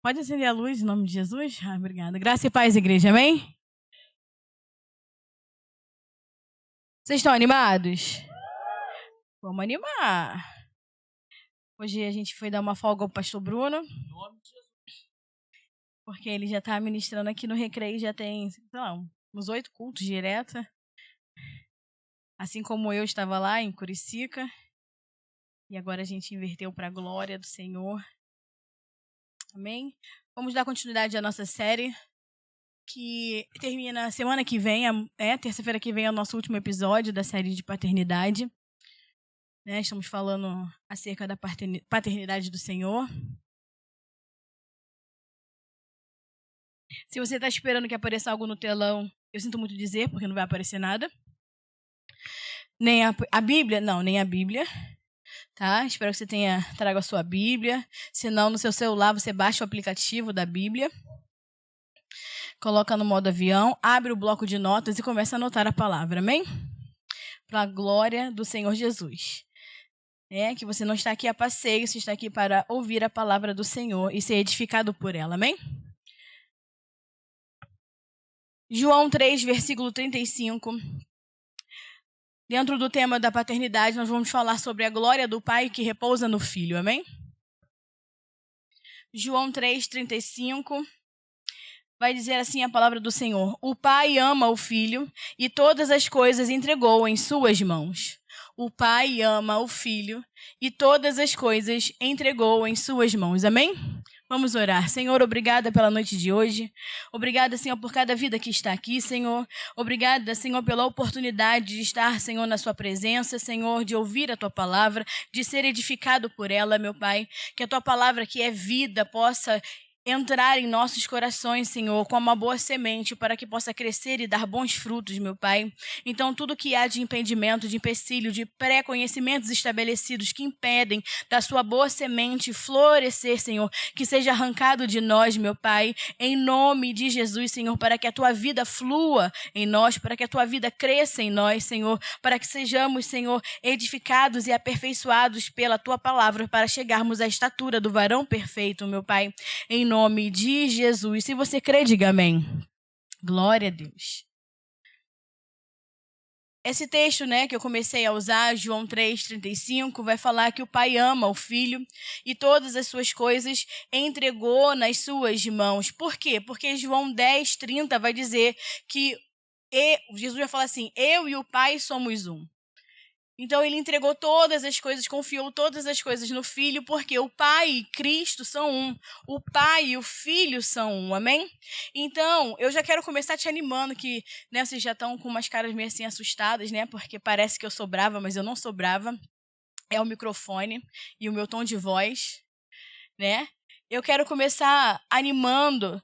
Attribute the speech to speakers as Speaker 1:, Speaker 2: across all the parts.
Speaker 1: Pode acender a luz em nome de Jesus? Obrigada. Graça e paz, igreja, amém? Vocês estão animados? Vamos animar. Hoje a gente foi dar uma folga ao pastor Bruno, porque ele já está ministrando aqui no Recreio, já tem, sei lá, uns 8 cultos direto. Assim como eu estava lá em Curicica. E agora a gente inverteu para a glória do Senhor. Amém? Vamos dar continuidade à nossa série, que termina semana que vem, terça-feira que vem é o nosso último episódio da série de paternidade. Estamos falando acerca da paternidade do Senhor. Se você está esperando que apareça algo no telão, eu sinto muito dizer, porque não vai aparecer nada. Nem a Bíblia? Não, nem a Bíblia. Tá? Espero que você traga a sua Bíblia. Se não, no seu celular você baixa o aplicativo da Bíblia, coloca no modo avião, abre o bloco de notas e começa a anotar a palavra, amém? Para a glória do Senhor Jesus. Que você não está aqui a passeio, você está aqui para ouvir a palavra do Senhor e ser edificado por ela, amém? João 3, versículo 35. Dentro do tema da paternidade, nós vamos falar sobre a glória do Pai que repousa no Filho, amém? João 3, 35. Vai dizer assim a palavra do Senhor: o Pai ama o Filho e todas as coisas entregou em suas mãos. O Pai ama o Filho e todas as coisas entregou em suas mãos. Amém? Vamos orar. Senhor, obrigada pela noite de hoje. Obrigada, Senhor, por cada vida que está aqui, Senhor. Obrigada, Senhor, pela oportunidade de estar, Senhor, na sua presença, Senhor, de ouvir a tua palavra, de ser edificado por ela, meu Pai. Que a tua palavra, que é vida, possa entrar em nossos corações, Senhor, como uma boa semente, para que possa crescer e dar bons frutos, meu Pai. Então, tudo que há de impedimento, de empecilho, de pré-conhecimentos estabelecidos que impedem da sua boa semente florescer, Senhor, que seja arrancado de nós, meu Pai, em nome de Jesus, Senhor, para que a tua vida flua em nós, para que a tua vida cresça em nós, Senhor, para que sejamos, Senhor, edificados e aperfeiçoados pela tua palavra, para chegarmos à estatura do varão perfeito, meu Pai, em nome de Jesus. Se você crê, diga amém. Glória a Deus. Esse texto, que eu comecei a usar, João 3,35, vai falar que o Pai ama o Filho e todas as suas coisas entregou nas suas mãos. Por quê? Porque João 10,30 vai dizer que Jesus vai falar assim: eu e o Pai somos um. Então, ele entregou todas as coisas, confiou todas as coisas no Filho, porque o Pai e Cristo são um. O Pai e o Filho são um, amém? Então, eu já quero começar te animando, que vocês já estão com umas caras meio assim assustadas, porque parece que eu sou brava, mas eu não sou brava. É o microfone e o meu tom de voz, Eu quero começar animando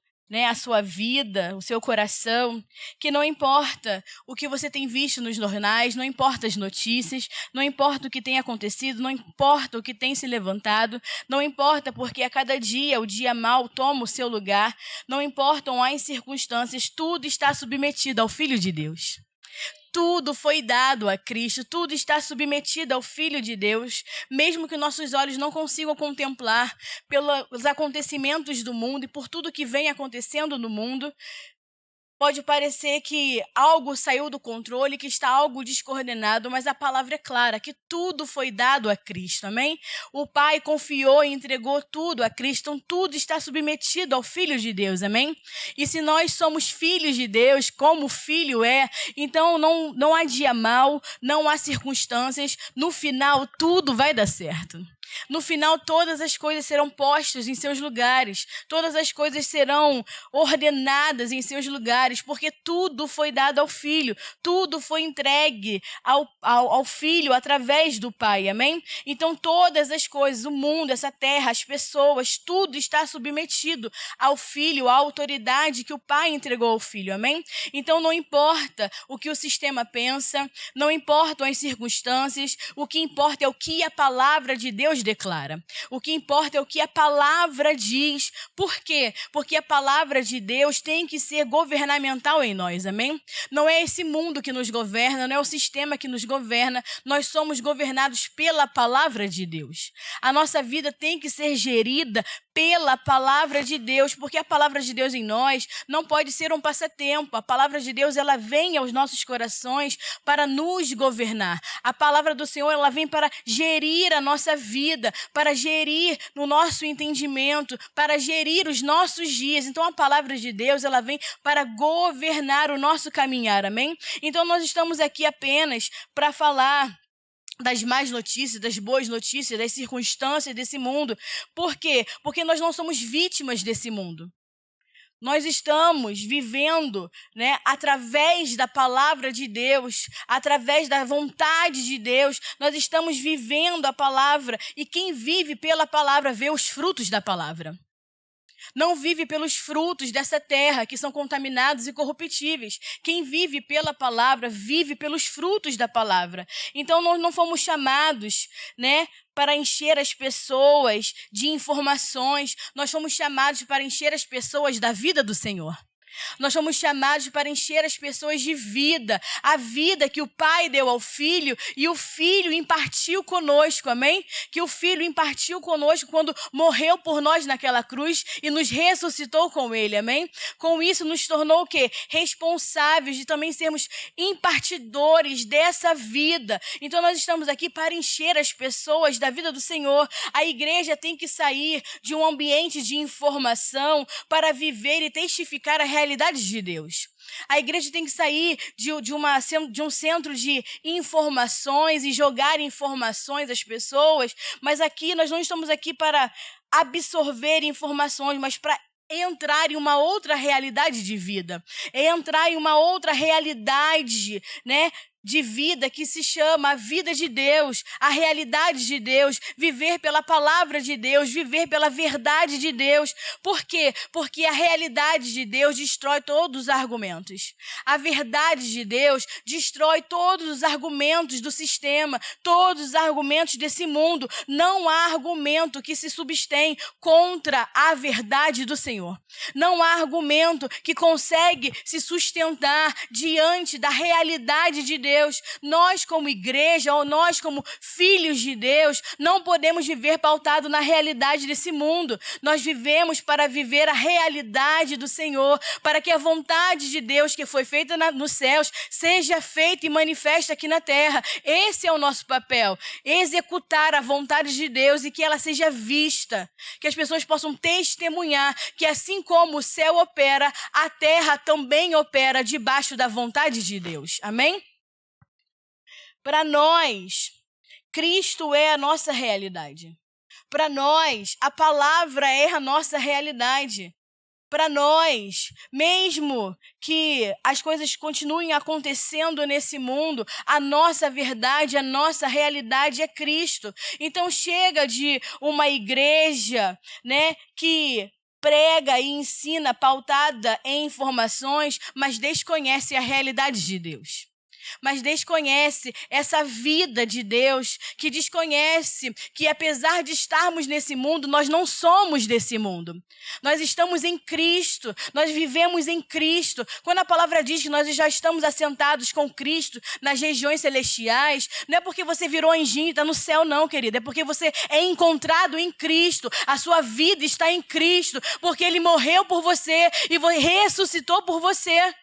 Speaker 1: a sua vida, o seu coração, que não importa o que você tem visto nos jornais, não importa as notícias, não importa o que tem acontecido, não importa o que tem se levantado, não importa porque a cada dia o dia mau toma o seu lugar, não importam as circunstâncias, tudo está submetido ao Filho de Deus. Tudo foi dado a Cristo, tudo está submetido ao Filho de Deus, mesmo que nossos olhos não consigam contemplar pelos acontecimentos do mundo e por tudo que vem acontecendo no mundo. Pode parecer que algo saiu do controle, que está algo descoordenado, mas a palavra é clara, que tudo foi dado a Cristo, amém? O Pai confiou e entregou tudo a Cristo, então tudo está submetido ao Filho de Deus, amém? E se nós somos filhos de Deus, como o Filho é, então não há dia mau, não há circunstâncias, no final tudo vai dar certo. No final, todas as coisas serão postas em seus lugares. Todas as coisas serão ordenadas em seus lugares, porque tudo foi dado ao Filho. Tudo foi entregue ao Filho através do Pai, amém? Então, todas as coisas, o mundo, essa terra, as pessoas, tudo está submetido ao Filho, à autoridade que o Pai entregou ao Filho, amém? Então, não importa o que o sistema pensa, não importam as circunstâncias, o que importa é o que a palavra de Deus declara. O que importa é o que a palavra diz. Por quê? Porque a palavra de Deus tem que ser governamental em nós, amém? Não é esse mundo que nos governa, não é o sistema que nos governa, nós somos governados pela palavra de Deus. A nossa vida tem que ser gerida pela palavra de Deus, porque a palavra de Deus em nós não pode ser um passatempo. A palavra de Deus, ela vem aos nossos corações para nos governar. A palavra do Senhor, ela vem para gerir a nossa vida, para gerir no nosso entendimento, para gerir os nossos dias. Então, a palavra de Deus, ela vem para governar o nosso caminhar, amém? Então, nós estamos aqui apenas para falar das más notícias, das boas notícias, das circunstâncias desse mundo. Por quê? Porque nós não somos vítimas desse mundo. Nós estamos vivendo, através da palavra de Deus, através da vontade de Deus, nós estamos vivendo a palavra, e quem vive pela palavra vê os frutos da palavra. Não vive pelos frutos dessa terra, que são contaminados e corruptíveis. Quem vive pela palavra, vive pelos frutos da palavra. Então, nós não fomos chamados, para encher as pessoas de informações. Nós fomos chamados para encher as pessoas da vida do Senhor. Nós fomos chamados para encher as pessoas de vida, a vida que o Pai deu ao Filho e o Filho impartiu conosco, amém? Que o Filho impartiu conosco quando morreu por nós naquela cruz e nos ressuscitou com Ele, amém? Com isso nos tornou o quê? Responsáveis de também sermos impartidores dessa vida. Então nós estamos aqui para encher as pessoas da vida do Senhor. A igreja tem que sair de um ambiente de informação para viver e testificar a realidade de Deus. A igreja tem que sair de um centro de informações e jogar informações às pessoas, mas aqui nós não estamos aqui para absorver informações, mas para entrar em uma outra realidade de vida, entrar em uma outra realidade, de vida que se chama a vida de Deus, a realidade de Deus, viver pela palavra de Deus, viver pela verdade de Deus. Por quê? Porque a realidade de Deus destrói todos os argumentos. A verdade de Deus destrói todos os argumentos do sistema, todos os argumentos desse mundo. Não há argumento que se substém contra a verdade do Senhor. Não há argumento que consegue se sustentar diante da realidade de Deus. Nós, como igreja, ou nós, como filhos de Deus, não podemos viver pautado na realidade desse mundo. Nós vivemos para viver a realidade do Senhor, para que a vontade de Deus que foi feita nos céus seja feita e manifesta aqui na terra. Esse é o nosso papel, executar a vontade de Deus e que ela seja vista, que as pessoas possam testemunhar que assim como o céu opera, a terra também opera debaixo da vontade de Deus. Amém? Para nós, Cristo é a nossa realidade. Para nós, a palavra é a nossa realidade. Para nós, mesmo que as coisas continuem acontecendo nesse mundo, a nossa verdade, a nossa realidade é Cristo. Então chega de uma igreja, que prega e ensina pautada em informações, mas desconhece a realidade de Deus. Mas desconhece essa vida de Deus, que desconhece que apesar de estarmos nesse mundo, nós não somos desse mundo. Nós estamos em Cristo, nós vivemos em Cristo. Quando a palavra diz que nós já estamos assentados com Cristo nas regiões celestiais, não é porque você virou anjinho e está no céu não, querida. É porque você é encontrado em Cristo. A sua vida está em Cristo, porque Ele morreu por você e ressuscitou por você.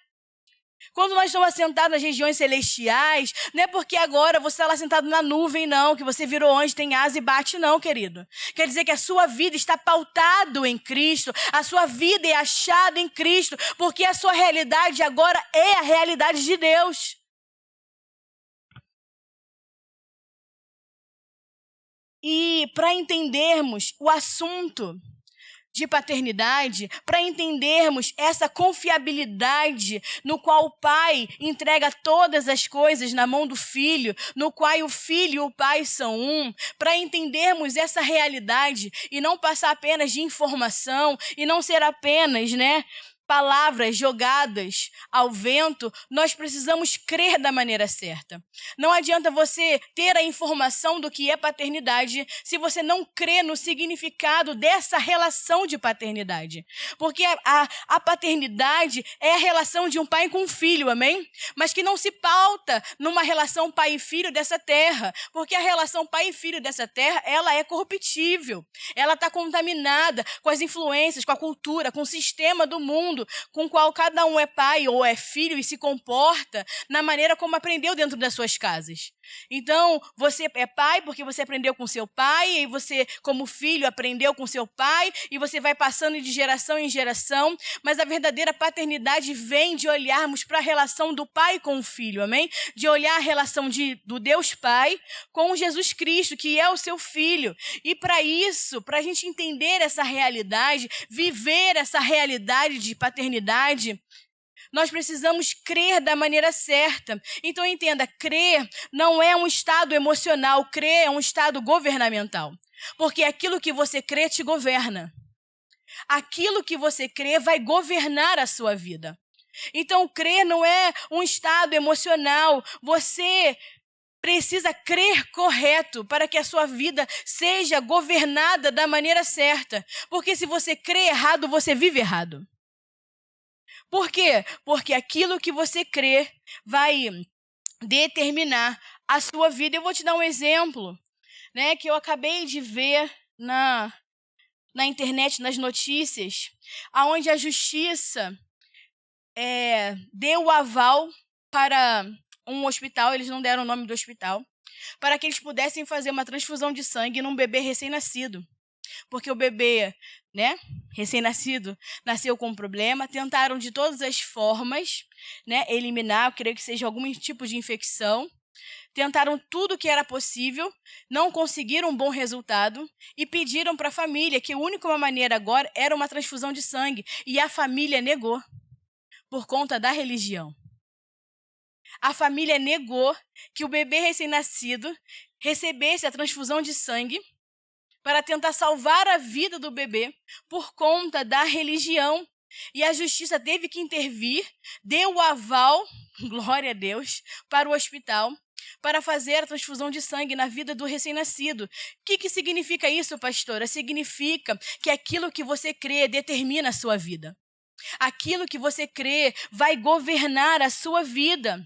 Speaker 1: Quando nós estamos assentados nas regiões celestiais, não é porque agora você está lá sentado na nuvem, não, que você virou anjo, tem asa e bate, não, querido. Quer dizer que a sua vida está pautada em Cristo, a sua vida é achada em Cristo, porque a sua realidade agora é a realidade de Deus. E para entendermos o assunto de paternidade, para entendermos essa confiabilidade no qual o pai entrega todas as coisas na mão do filho, no qual o filho e o pai são um, para entendermos essa realidade e não passar apenas de informação e não ser apenas, palavras jogadas ao vento, nós precisamos crer da maneira certa. Não adianta você ter a informação do que é paternidade se você não crê no significado dessa relação de paternidade. Porque a paternidade é a relação de um pai com um filho, amém? Mas que não se pauta numa relação pai e filho dessa terra, porque a relação pai e filho dessa terra, ela é corruptível, ela está contaminada com as influências, com a cultura, com o sistema do mundo, com o qual cada um é pai ou é filho e se comporta na maneira como aprendeu dentro das suas casas. Então, você é pai porque você aprendeu com seu pai, e você, como filho, aprendeu com seu pai, e você vai passando de geração em geração, mas a verdadeira paternidade vem de olharmos para a relação do pai com o filho, amém? De olhar a relação do Deus Pai com Jesus Cristo, que é o seu filho. E para isso, para a gente entender essa realidade, viver essa realidade de paternidade, nós precisamos crer da maneira certa. Então entenda, crer não é um estado emocional, crer é um estado governamental. Porque aquilo que você crê te governa. Aquilo que você crê vai governar a sua vida. Então crer não é um estado emocional. Você precisa crer correto para que a sua vida seja governada da maneira certa. Porque se você crê errado, você vive errado. Por quê? Porque aquilo que você crê vai determinar a sua vida. Eu vou te dar um exemplo, né, que eu acabei de ver na internet, nas notícias, onde a justiça deu o aval para um hospital, eles não deram o nome do hospital, para que eles pudessem fazer uma transfusão de sangue num bebê recém-nascido. Porque o bebê, né, recém-nascido, nasceu com um problema, tentaram de todas as formas, né, eliminar, eu creio que seja algum tipo de infecção, tentaram tudo que era possível, não conseguiram um bom resultado e pediram para a família que a única maneira agora era uma transfusão de sangue, e a família negou, por conta da religião. A família negou que o bebê recém-nascido recebesse a transfusão de sangue para tentar salvar a vida do bebê por conta da religião. E a justiça teve que intervir, deu o aval, glória a Deus, para o hospital, para fazer a transfusão de sangue na vida do recém-nascido. O que significa isso, pastora? Significa que aquilo que você crê determina a sua vida. Aquilo que você crê vai governar a sua vida.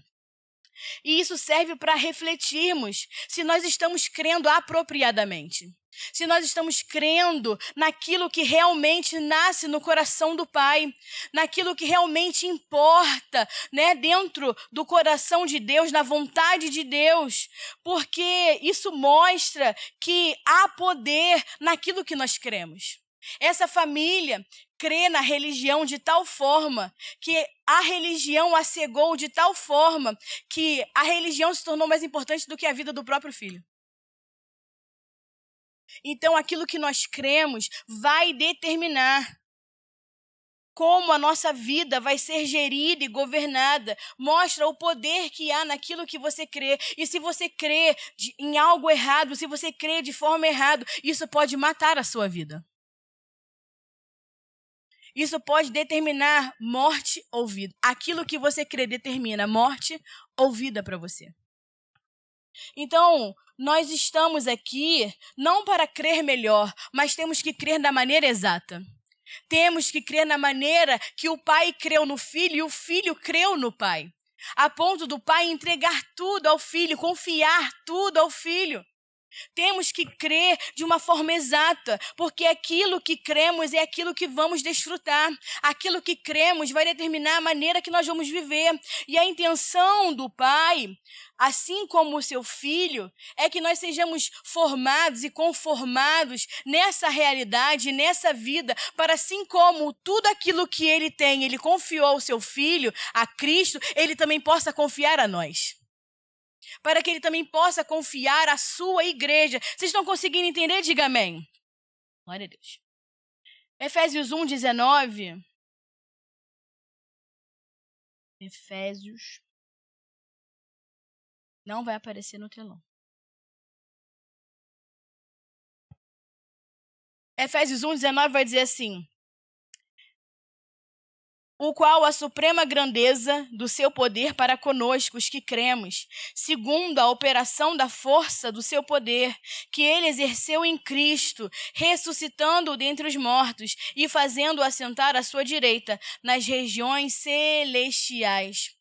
Speaker 1: E isso serve para refletirmos se nós estamos crendo apropriadamente. Se nós estamos crendo naquilo que realmente nasce no coração do Pai, naquilo que realmente importa, né, dentro do coração de Deus, na vontade de Deus, porque isso mostra que há poder naquilo que nós cremos. Essa família crê na religião de tal forma que a religião a cegou de tal forma que a religião se tornou mais importante do que a vida do próprio filho. Então, aquilo que nós cremos vai determinar como a nossa vida vai ser gerida e governada. Mostra o poder que há naquilo que você crê. E se você crê em algo errado, se você crê de forma errada, isso pode matar a sua vida. Isso pode determinar morte ou vida. Aquilo que você crê determina morte ou vida para você. Então, nós estamos aqui não para crer melhor, mas temos que crer da maneira exata. Temos que crer na maneira que o pai creu no filho e o filho creu no pai. A ponto do pai entregar tudo ao filho, confiar tudo ao filho. Temos que crer de uma forma exata, porque aquilo que cremos é aquilo que vamos desfrutar. Aquilo que cremos vai determinar a maneira que nós vamos viver. E a intenção do Pai, assim como o seu Filho, é que nós sejamos formados e conformados nessa realidade, nessa vida, para assim como tudo aquilo que Ele tem, Ele confiou ao seu Filho, a Cristo, Ele também possa confiar a nós. Para que Ele também possa confiar à sua igreja. Vocês estão conseguindo entender? Diga amém. Glória a Deus. Efésios 1:19. Efésios. Não vai aparecer no telão. Efésios 1:19 vai dizer assim: o qual a suprema grandeza do seu poder para conosco, os que cremos, segundo a operação da força do seu poder, que ele exerceu em Cristo, ressuscitando-o dentre os mortos e fazendo-o assentar à sua direita nas regiões celestiais.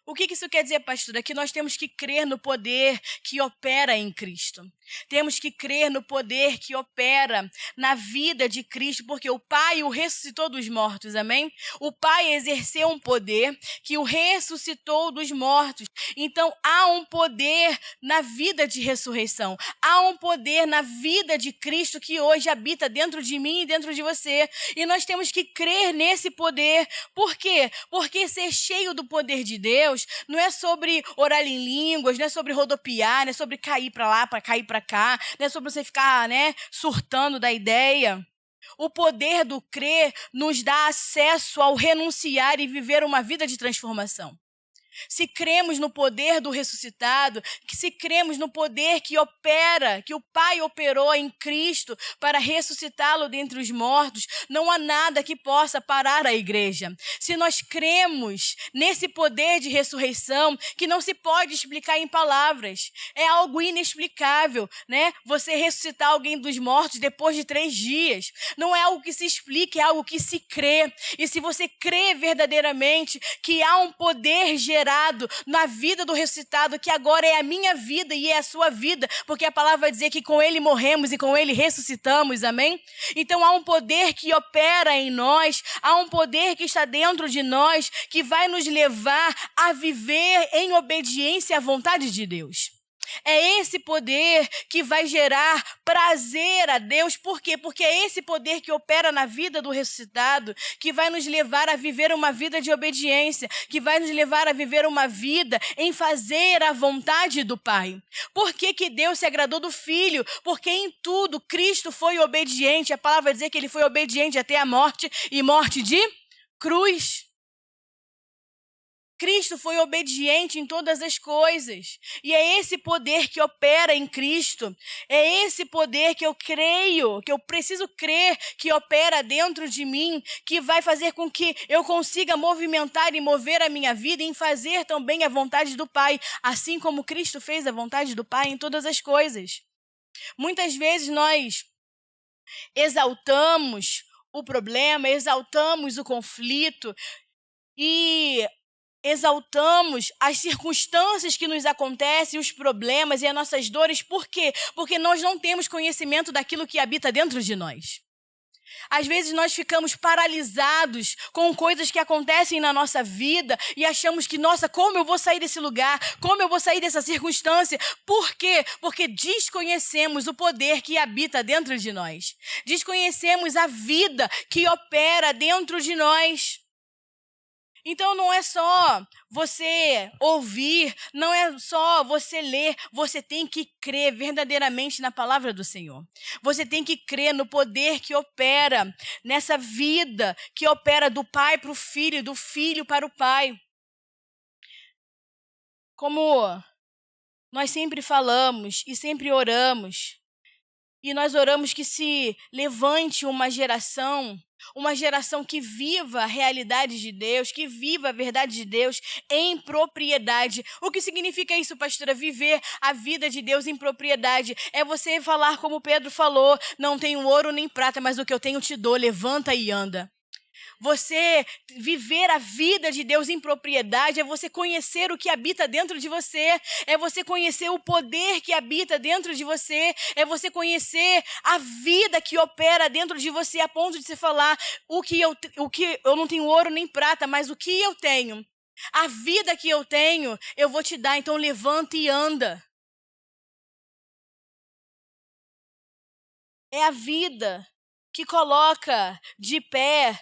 Speaker 1: O que isso quer dizer, pastora? Que nós temos que crer no poder que opera em Cristo. Temos que crer no poder que opera na vida de Cristo, porque o Pai o ressuscitou dos mortos, amém? O Pai exerceu um poder que o ressuscitou dos mortos. Então, há um poder na vida de ressurreição. Há um poder na vida de Cristo que hoje habita dentro de mim e dentro de você. E nós temos que crer nesse poder. Por quê? Porque ser cheio do poder de Deus não é sobre orar em línguas, não é sobre rodopiar, não é sobre cair para lá, para cair para cá, não é sobre você ficar, surtando da ideia. O poder do crer nos dá acesso ao renunciar e viver uma vida de transformação. Se cremos no poder do ressuscitado, se cremos no poder que opera, que o Pai operou em Cristo para ressuscitá-lo dentre os mortos, não há nada que possa parar a igreja. Se nós cremos nesse poder de ressurreição, que não se pode explicar em palavras, é algo inexplicável, Você ressuscitar alguém dos mortos depois de 3 dias, não é algo que se explique, é algo que se crê. E se você crê verdadeiramente que há um poder gerado na vida do ressuscitado, que agora é a minha vida e é a sua vida, porque a palavra vai dizer que com ele morremos e com ele ressuscitamos, amém? Então há um poder que opera em nós, há um poder que está dentro de nós, que vai nos levar a viver em obediência à vontade de Deus. É esse poder que vai gerar prazer a Deus. Por quê? Porque é esse poder que opera na vida do ressuscitado que vai nos levar a viver uma vida de obediência, que vai nos levar a viver uma vida em fazer a vontade do Pai. Por que Deus se agradou do Filho? Porque em tudo Cristo foi obediente. A palavra vai dizer que ele foi obediente até a morte e morte de cruz. Cristo foi obediente em todas as coisas. E é esse poder que opera em Cristo. É esse poder que eu creio, que eu preciso crer que opera dentro de mim, que vai fazer com que eu consiga movimentar e mover a minha vida em fazer também a vontade do Pai, assim como Cristo fez a vontade do Pai em todas as coisas. Muitas vezes nós exaltamos o problema, exaltamos o conflito e exaltamos as circunstâncias que nos acontecem, os problemas e as nossas dores. Por quê? Porque nós não temos conhecimento daquilo que habita dentro de nós. Às vezes nós ficamos paralisados com coisas que acontecem na nossa vida e achamos que, nossa, como eu vou sair desse lugar? Como eu vou sair dessa circunstância? Por quê? Porque desconhecemos o poder que habita dentro de nós. Desconhecemos a vida que opera dentro de nós. Então não é só você ouvir, não é só você ler, você tem que crer verdadeiramente na palavra do Senhor. Você tem que crer no poder que opera nessa vida, que opera do Pai para o Filho, do Filho para o Pai. Como nós sempre falamos e sempre oramos, e nós oramos que se levante uma geração que viva a realidade de Deus, que viva a verdade de Deus em propriedade. O que significa isso, pastora? Viver a vida de Deus em propriedade. É você falar como Pedro falou, não tenho ouro nem prata, mas o que eu tenho te dou, levanta e anda. Você viver a vida de Deus em propriedade é você conhecer o que habita dentro de você, é você conhecer o poder que habita dentro de você, é você conhecer a vida que opera dentro de você, a ponto de você falar o que eu não tenho ouro nem prata, mas o que eu tenho, a vida que eu tenho, eu vou te dar, então levanta e anda. É a vida que coloca de pé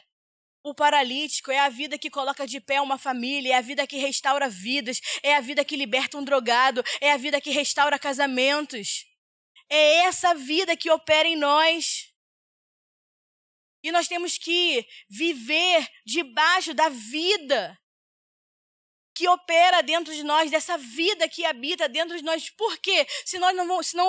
Speaker 1: o paralítico, é a vida que coloca de pé uma família, é a vida que restaura vidas, é a vida que liberta um drogado, é a vida que restaura casamentos. É essa vida que opera em nós. E nós temos que viver debaixo da vida que opera dentro de nós, dessa vida que habita dentro de nós. Por quê? Senão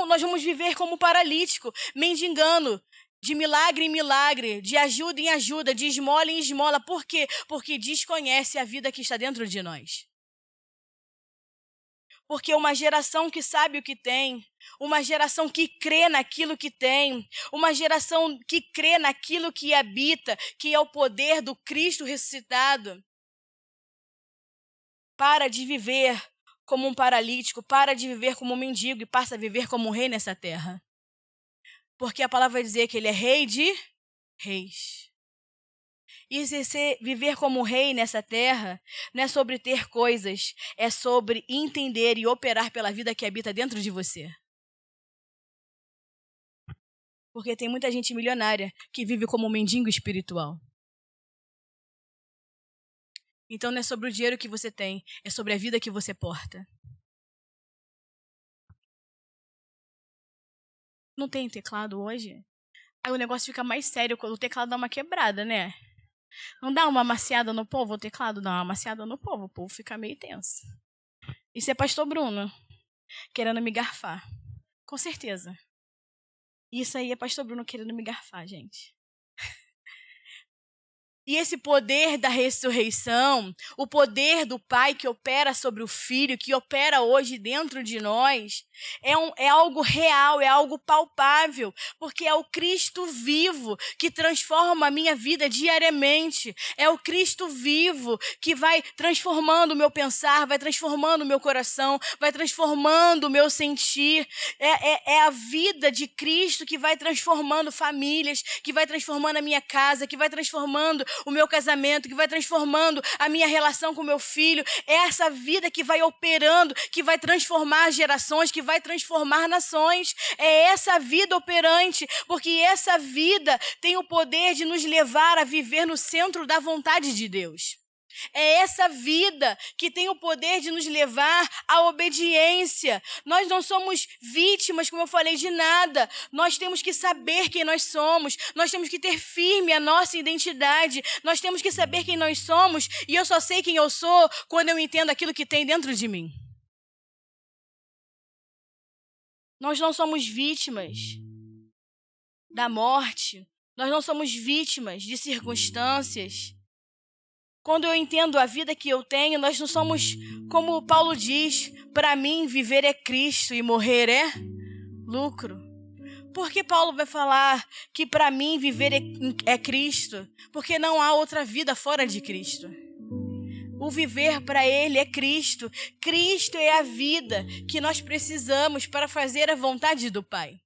Speaker 1: nós vamos viver como paralítico, mendigando, de milagre em milagre, de ajuda em ajuda, de esmola em esmola. Por quê? Porque desconhece a vida que está dentro de nós. Porque uma geração que sabe o que tem, uma geração que crê naquilo que tem, uma geração que crê naquilo que habita, que é o poder do Cristo ressuscitado, para de viver como um paralítico, para de viver como um mendigo e passa a viver como um rei nessa terra. Porque a palavra vai dizer que ele é rei de reis. E se você viver como rei nessa terra, não é sobre ter coisas, é sobre entender e operar pela vida que habita dentro de você. Porque tem muita gente milionária que vive como um mendigo espiritual. Então não é sobre o dinheiro que você tem, é sobre a vida que você porta. Não tem teclado hoje? Aí o negócio fica mais sério quando o teclado dá uma quebrada, né? Não dá uma amaciada no povo, o teclado dá uma amaciada no povo, o povo fica meio tenso. Isso é pastor Bruno, querendo me garfar. Com certeza. Isso aí é pastor Bruno querendo me garfar, gente. E esse poder da ressurreição, o poder do Pai que opera sobre o Filho, que opera hoje dentro de nós, é algo real, é algo palpável, porque é o Cristo vivo que transforma a minha vida diariamente. É o Cristo vivo que vai transformando o meu pensar, vai transformando o meu coração, vai transformando o meu sentir. É a vida de Cristo que vai transformando famílias, que vai transformando a minha casa, que vai transformando o meu casamento, que vai transformando a minha relação com o meu filho. É essa vida que vai operando, que vai transformar gerações, que vai transformar nações. É essa vida operante, porque essa vida tem o poder de nos levar a viver no centro da vontade de Deus. É essa vida que tem o poder de nos levar à obediência. Nós não somos vítimas, como eu falei, de nada. Nós temos que saber quem nós somos. Nós temos que ter firme a nossa identidade. Nós temos que saber quem nós somos. E eu só sei quem eu sou quando eu entendo aquilo que tem dentro de mim. Nós não somos vítimas da morte. Nós não somos vítimas de circunstâncias. Quando eu entendo a vida que eu tenho, nós não somos, como Paulo diz, para mim viver é Cristo e morrer é lucro. Por que Paulo vai falar que para mim viver é Cristo? Porque não há outra vida fora de Cristo. O viver para ele é Cristo. Cristo é a vida que nós precisamos para fazer a vontade do Pai.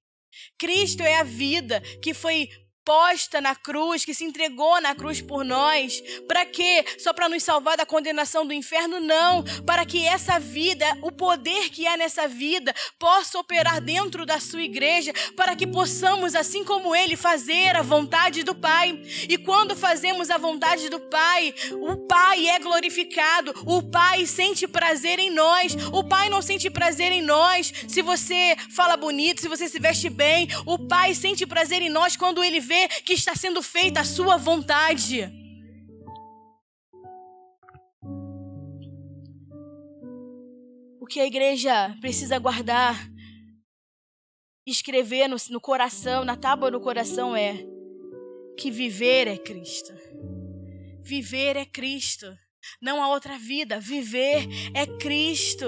Speaker 1: Cristo é a vida que foi posta na cruz, que se entregou na cruz por nós. Para quê? Só para nos salvar da condenação do inferno? Não. Para que essa vida, o poder que há nessa vida, possa operar dentro da sua igreja, para que possamos, assim como ele, fazer a vontade do Pai. E quando fazemos a vontade do Pai, o Pai é glorificado, o Pai sente prazer em nós. O Pai não sente prazer em nós se você fala bonito, se você se veste bem. O Pai sente prazer em nós quando ele vê que está sendo feita a sua vontade. O que a igreja precisa guardar, escrever no coração, na tábua do coração é que viver é Cristo. Viver é Cristo. Não há outra vida. Viver é Cristo.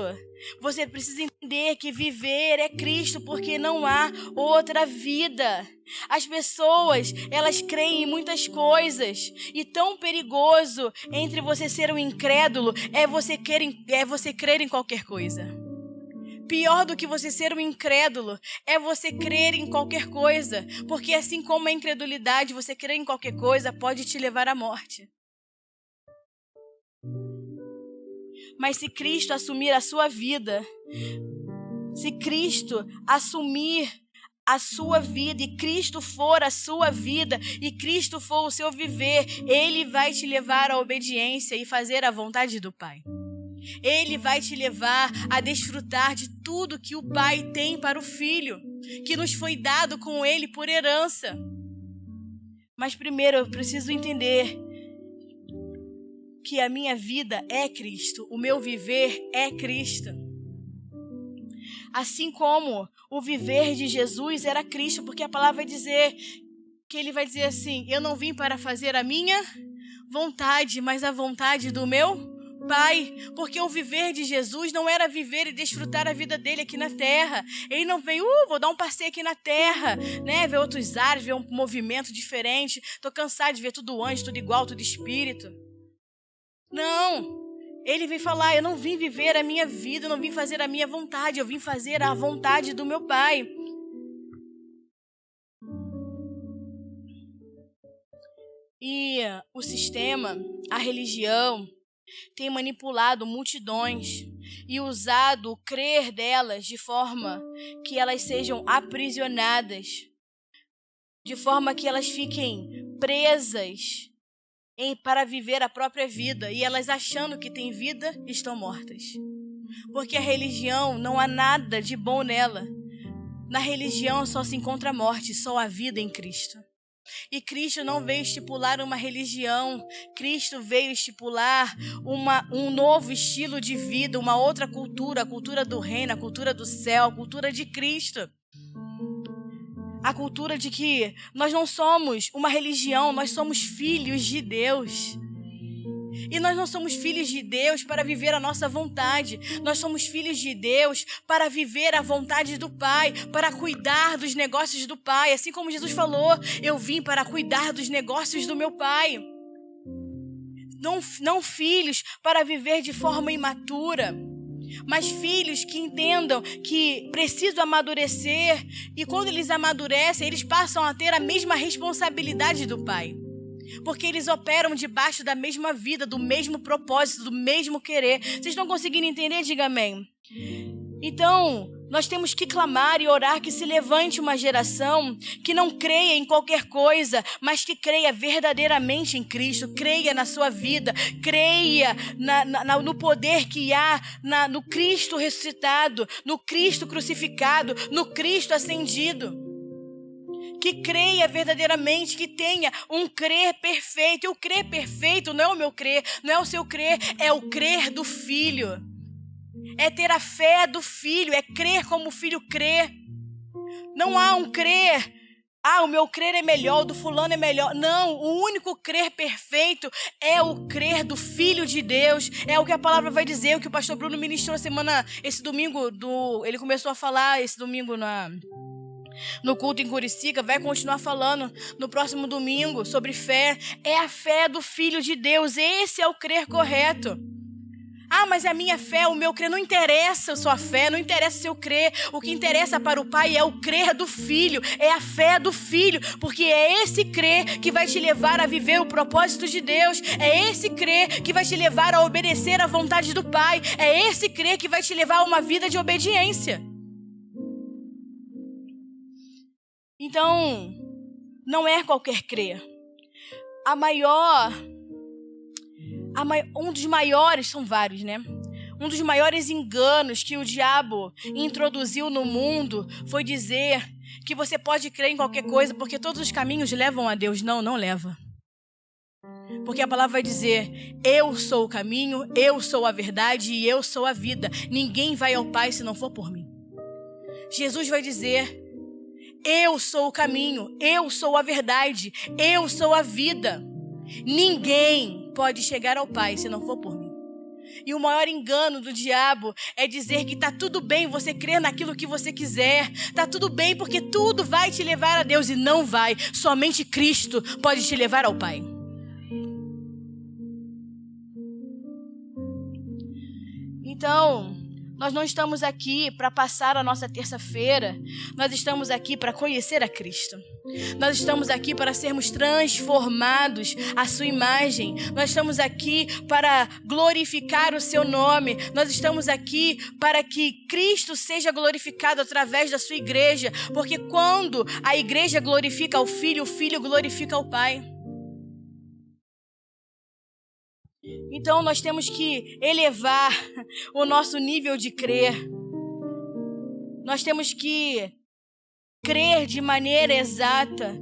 Speaker 1: Você precisa entender que viver é Cristo, porque não há outra vida. As pessoas, elas creem em muitas coisas. E tão perigoso entre você ser um incrédulo é você crer em qualquer coisa. Pior do que você ser um incrédulo é você crer em qualquer coisa. Porque assim como a incredulidade, você crer em qualquer coisa pode te levar à morte. Mas se Cristo assumir a sua vida, se Cristo assumir a sua vida e Cristo for a sua vida e Cristo for o seu viver, Ele vai te levar à obediência e fazer a vontade do Pai. Ele vai te levar a desfrutar de tudo que o Pai tem para o Filho, que nos foi dado com Ele por herança. Mas primeiro eu preciso entender que a minha vida é Cristo, o meu viver é Cristo. Assim como o viver de Jesus era Cristo, porque a palavra vai dizer que ele vai dizer assim: eu não vim para fazer a minha vontade, mas a vontade do meu Pai. Porque o viver de Jesus não era viver e desfrutar a vida dele aqui na terra. Ele não veio, vou dar um passeio aqui na terra, né? Ver outros ares, ver um movimento diferente. Tô cansado de ver tudo anjo, tudo igual, tudo espírito. Não. Ele vem falar: eu não vim viver a minha vida, eu não vim fazer a minha vontade, eu vim fazer a vontade do meu Pai. E o sistema, a religião, tem manipulado multidões e usado o crer delas de forma que elas sejam aprisionadas, de forma que elas fiquem presas para viver a própria vida, e elas achando que têm vida estão mortas. Porque a religião, não há nada de bom nela. Na religião só se encontra a morte, só a vida em Cristo. E Cristo não veio estipular uma religião, Cristo veio estipular um novo estilo de vida, uma outra cultura, a cultura do reino, a cultura do céu, a cultura de Cristo. A cultura de que nós não somos uma religião, nós somos filhos de Deus. E nós não somos filhos de Deus para viver a nossa vontade. Nós somos filhos de Deus para viver a vontade do Pai, para cuidar dos negócios do Pai. Assim como Jesus falou: eu vim para cuidar dos negócios do meu Pai. Não filhos para viver de forma imatura, mas filhos que entendam que precisam amadurecer. E quando eles amadurecem, eles passam a ter a mesma responsabilidade do Pai. Porque eles operam debaixo da mesma vida, do mesmo propósito, do mesmo querer. Vocês estão conseguindo entender? Diga amém. Então, nós temos que clamar e orar que se levante uma geração que não creia em qualquer coisa, mas que creia verdadeiramente em Cristo, creia na sua vida, creia no poder que há no Cristo ressuscitado, no Cristo crucificado, no Cristo ascendido. Que creia verdadeiramente, que tenha um crer perfeito. E o crer perfeito não é o meu crer, não é o seu crer, é o crer do Filho. É ter a fé do Filho, é crer como o Filho crê. Não há um crer, o meu crer é melhor, o do fulano é melhor. Não, o único crer perfeito é o crer do Filho de Deus. É o que a palavra vai dizer, o que o pastor Bruno ministrou esse domingo, ele começou a falar esse domingo no culto em Curicica, vai continuar falando no próximo domingo sobre fé. É a fé do Filho de Deus, esse é o crer correto. Mas a minha fé, o meu crer, não interessa a sua fé, não interessa o seu crer. O que interessa para o Pai é o crer do Filho, é a fé do Filho, porque é esse crer que vai te levar a viver o propósito de Deus, é esse crer que vai te levar a obedecer à vontade do Pai, é esse crer que vai te levar a uma vida de obediência. Então, não é qualquer crer. Um dos maiores, são vários, né? Um dos maiores enganos que o diabo introduziu no mundo foi dizer que você pode crer em qualquer coisa porque todos os caminhos levam a Deus. Não, não leva. Porque a palavra vai dizer: eu sou o caminho, eu sou a verdade e eu sou a vida. Ninguém vai ao Pai se não for por mim. Jesus vai dizer: eu sou o caminho, eu sou a verdade, eu sou a vida. Ninguém pode chegar ao Pai se não for por mim. E o maior engano do diabo é dizer que tá tudo bem você crer naquilo que você quiser. Tá tudo bem porque tudo vai te levar a Deus. E não vai. Somente Cristo pode te levar ao Pai. Então, nós não estamos aqui para passar a nossa terça-feira. Nós estamos aqui para conhecer a Cristo. Nós estamos aqui para sermos transformados à sua imagem. Nós estamos aqui para glorificar o seu nome. Nós estamos aqui para que Cristo seja glorificado através da sua igreja. Porque quando a igreja glorifica o Filho glorifica o Pai. Então nós temos que elevar o nosso nível de crer. Nós temos que crer de maneira exata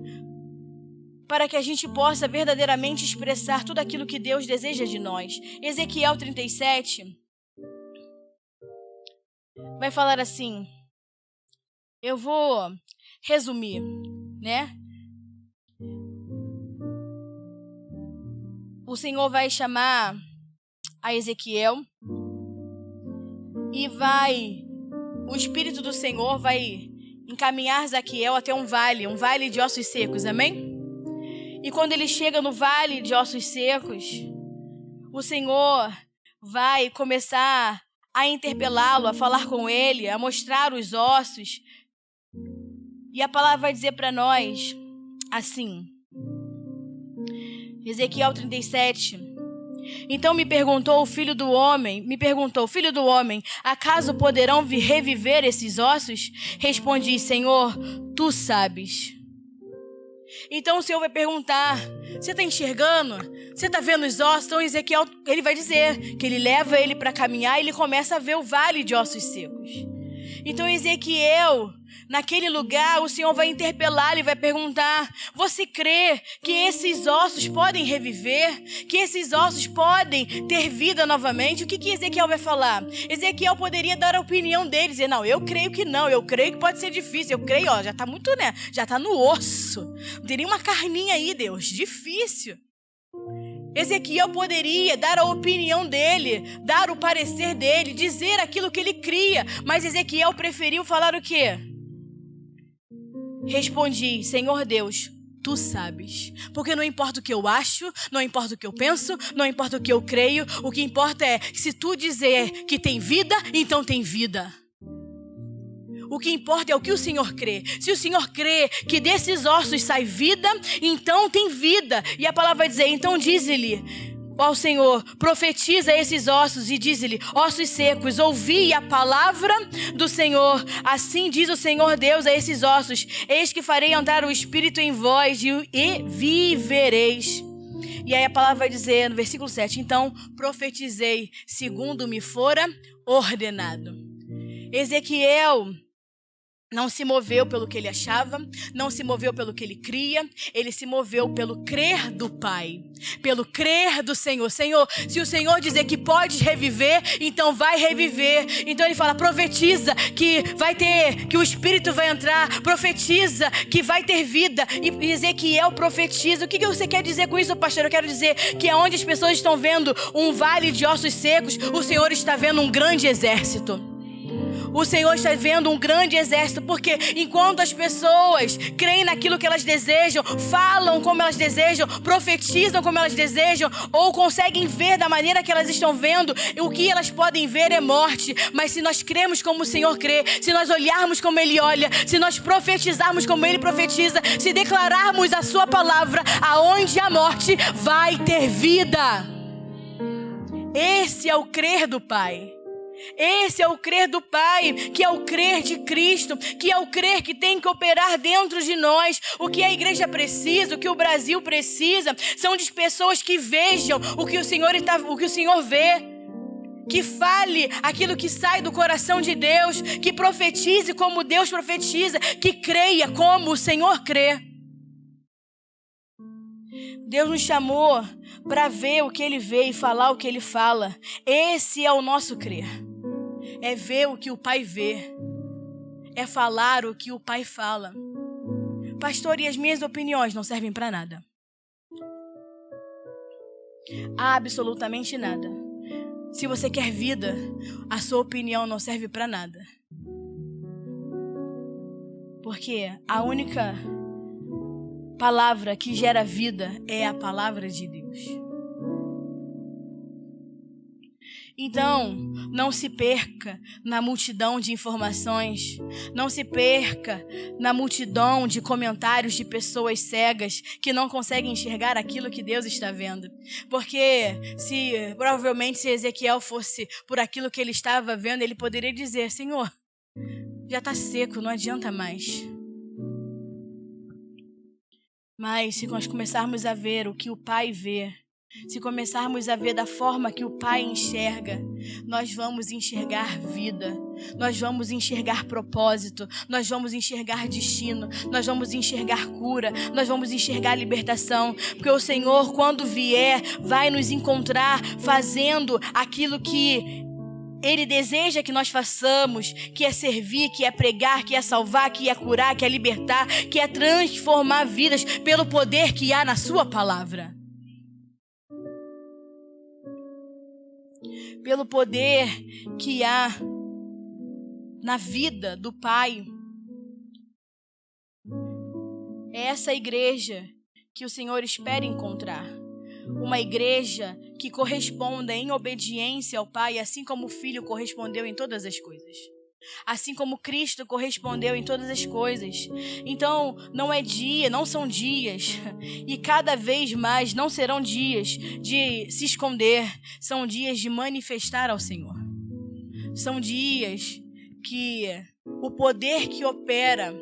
Speaker 1: para que a gente possa verdadeiramente expressar tudo aquilo que Deus deseja de nós. Ezequiel 37 vai falar assim, eu vou resumir, né? o Senhor vai chamar a Ezequiel e o Espírito do Senhor vai encaminhar Ezequiel até um vale de ossos secos, amém? E quando ele chega no vale de ossos secos, o Senhor vai começar a interpelá-lo, a falar com ele, a mostrar os ossos. E a palavra vai dizer para nós assim, Ezequiel 37. Então me perguntou, filho do homem, acaso poderão reviver esses ossos? Respondi, Senhor, tu sabes. Então o Senhor vai perguntar, você está enxergando? Você está vendo os ossos? Então Ezequiel, ele vai dizer que ele leva ele para caminhar e ele começa a ver o vale de ossos secos. Então Ezequiel, naquele lugar, o Senhor vai interpelá-lo e vai perguntar, você crê que esses ossos podem reviver? Que esses ossos podem ter vida novamente? O que Ezequiel vai falar? Ezequiel poderia dar a opinião dele, dizer, não, eu creio que não, eu creio que pode ser difícil, eu creio, já está muito, né? Já está no osso. Não teria uma carninha aí, Deus, difícil. Ezequiel poderia dar a opinião dele, dar o parecer dele, dizer aquilo que ele cria, mas Ezequiel preferiu falar o quê? Respondi, Senhor Deus, tu sabes. Porque não importa o que eu acho, não importa o que eu penso, não importa o que eu creio, o que importa é, se tu dizer que tem vida, então tem vida. O que importa é o que o Senhor crê. Se o Senhor crê que desses ossos sai vida, então tem vida. E a palavra vai dizer, então diz-lhe ao Senhor, profetiza esses ossos e diz-lhe, ossos secos, ouvi a palavra do Senhor. Assim diz o Senhor Deus a esses ossos, eis que farei entrar o Espírito em vós e vivereis. E aí a palavra vai dizer no versículo 7, então profetizei segundo me fora ordenado. Ezequiel não se moveu pelo que ele achava, não se moveu pelo que ele cria, ele se moveu pelo crer do Pai, pelo crer do Senhor. Senhor, se o Senhor dizer que pode reviver, então vai reviver. Então ele fala, profetiza que vai ter, que o Espírito vai entrar, profetiza que vai ter vida. E Ezequiel profetiza. O que você quer dizer com isso, pastor? Eu quero dizer que aonde as pessoas estão vendo um vale de ossos secos, o Senhor está vendo um grande exército. O Senhor está vendo um grande exército, porque enquanto as pessoas creem naquilo que elas desejam, falam como elas desejam, profetizam como elas desejam, ou conseguem ver da maneira que elas estão vendo, o que elas podem ver é morte. Mas se nós cremos como o Senhor crê, se nós olharmos como Ele olha, se nós profetizarmos como Ele profetiza, se declararmos a sua palavra, aonde há morte vai ter vida. Esse é o crer do Pai. Esse é o crer do Pai, que é o crer de Cristo, que é o crer que tem que operar dentro de nós. O que a igreja precisa, o que o Brasil precisa, são de pessoas que vejam o que o Senhor vê, que fale aquilo que sai do coração de Deus, que profetize como Deus profetiza, que creia como o Senhor crê. Deus nos chamou para ver o que Ele vê e falar o que Ele fala. Esse é o nosso crer. É ver o que o Pai vê. É falar o que o Pai fala. Pastor, e as minhas opiniões não servem para nada? Absolutamente nada. Se você quer vida, a sua opinião não serve para nada. Porque a única palavra que gera vida é a palavra de Deus. Então, não se perca na multidão de informações, não se perca na multidão de comentários de pessoas cegas que não conseguem enxergar aquilo que Deus está vendo. Porque provavelmente se Ezequiel fosse por aquilo que ele estava vendo, ele poderia dizer, Senhor, já está seco, não adianta mais. Mas se nós começarmos a ver o que o Pai vê, se começarmos a ver da forma que o Pai enxerga, nós vamos enxergar vida, nós vamos enxergar propósito, nós vamos enxergar destino, nós vamos enxergar cura, nós vamos enxergar libertação, porque o Senhor, quando vier, vai nos encontrar fazendo aquilo que Ele deseja que nós façamos, que é servir, que é pregar, que é salvar, que é curar, que é libertar, que é transformar vidas pelo poder que há na sua palavra. pelo poder que há na vida do Pai. É essa igreja que o Senhor espera encontrar. Uma igreja que corresponda em obediência ao Pai, assim como o Filho correspondeu em todas as coisas. Assim como Cristo correspondeu em todas as coisas. Então, não são dias, e cada vez mais não serão dias de se esconder, são dias de manifestar ao Senhor. São dias que o poder que opera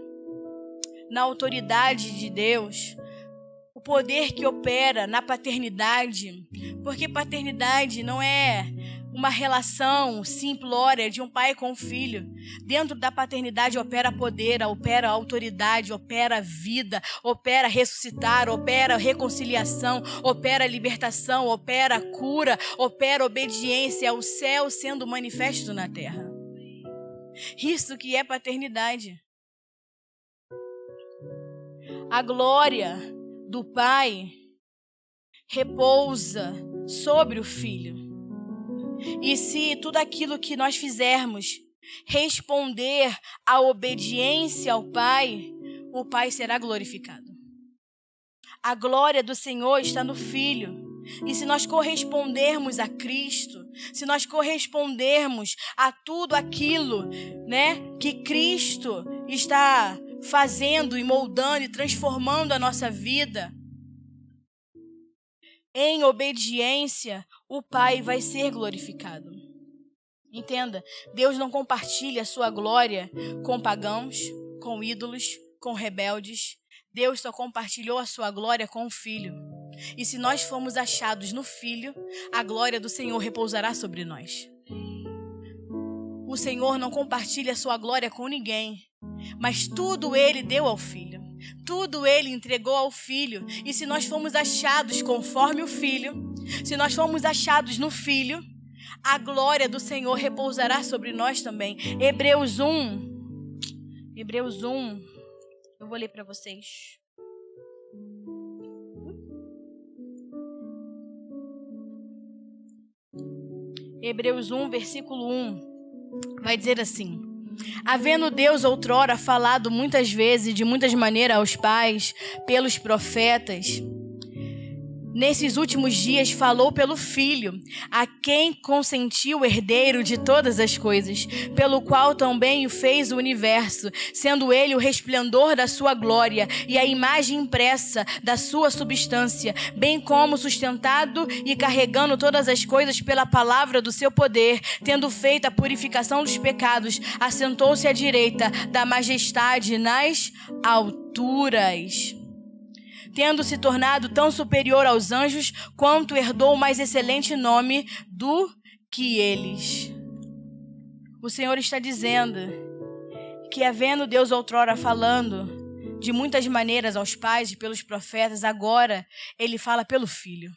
Speaker 1: na autoridade de Deus, o poder que opera na paternidade, porque paternidade não é uma relação simplória de um pai com um filho. Dentro da paternidade opera poder, opera autoridade, opera vida, opera ressuscitar, opera reconciliação, opera libertação, opera cura, opera obediência ao céu sendo manifesto na terra. Isso que é paternidade. A glória do Pai repousa sobre o Filho. E se tudo aquilo que nós fizermos responder à obediência ao Pai, o Pai será glorificado. A glória do Senhor está no Filho. E se nós correspondermos a Cristo, se nós correspondermos a tudo aquilo, que Cristo está fazendo e moldando e transformando a nossa vida, em obediência, o Pai vai ser glorificado. Entenda, Deus não compartilha a sua glória com pagãos, com ídolos, com rebeldes. Deus só compartilhou a sua glória com o Filho. E se nós formos achados no Filho, a glória do Senhor repousará sobre nós. O Senhor não compartilha a sua glória com ninguém, mas tudo Ele deu ao Filho. Tudo Ele entregou ao Filho. E se nós formos achados conforme o Filho, se nós formos achados no Filho, a glória do Senhor repousará sobre nós também. Hebreus 1, eu vou ler para vocês. Hebreus 1, versículo 1, vai dizer assim: havendo Deus outrora falado muitas vezes, de muitas maneiras aos pais, pelos profetas, nesses últimos dias falou pelo Filho, a quem consentiu herdeiro de todas as coisas, pelo qual também o fez o universo, sendo ele o resplendor da sua glória e a imagem impressa da sua substância, bem como sustentado e carregando todas as coisas pela palavra do seu poder, tendo feito a purificação dos pecados, assentou-se à direita da majestade nas alturas, tendo se tornado tão superior aos anjos, quanto herdou o mais excelente nome do que eles. O Senhor está dizendo que, havendo Deus outrora falando de muitas maneiras aos pais e pelos profetas, agora Ele fala pelo Filho.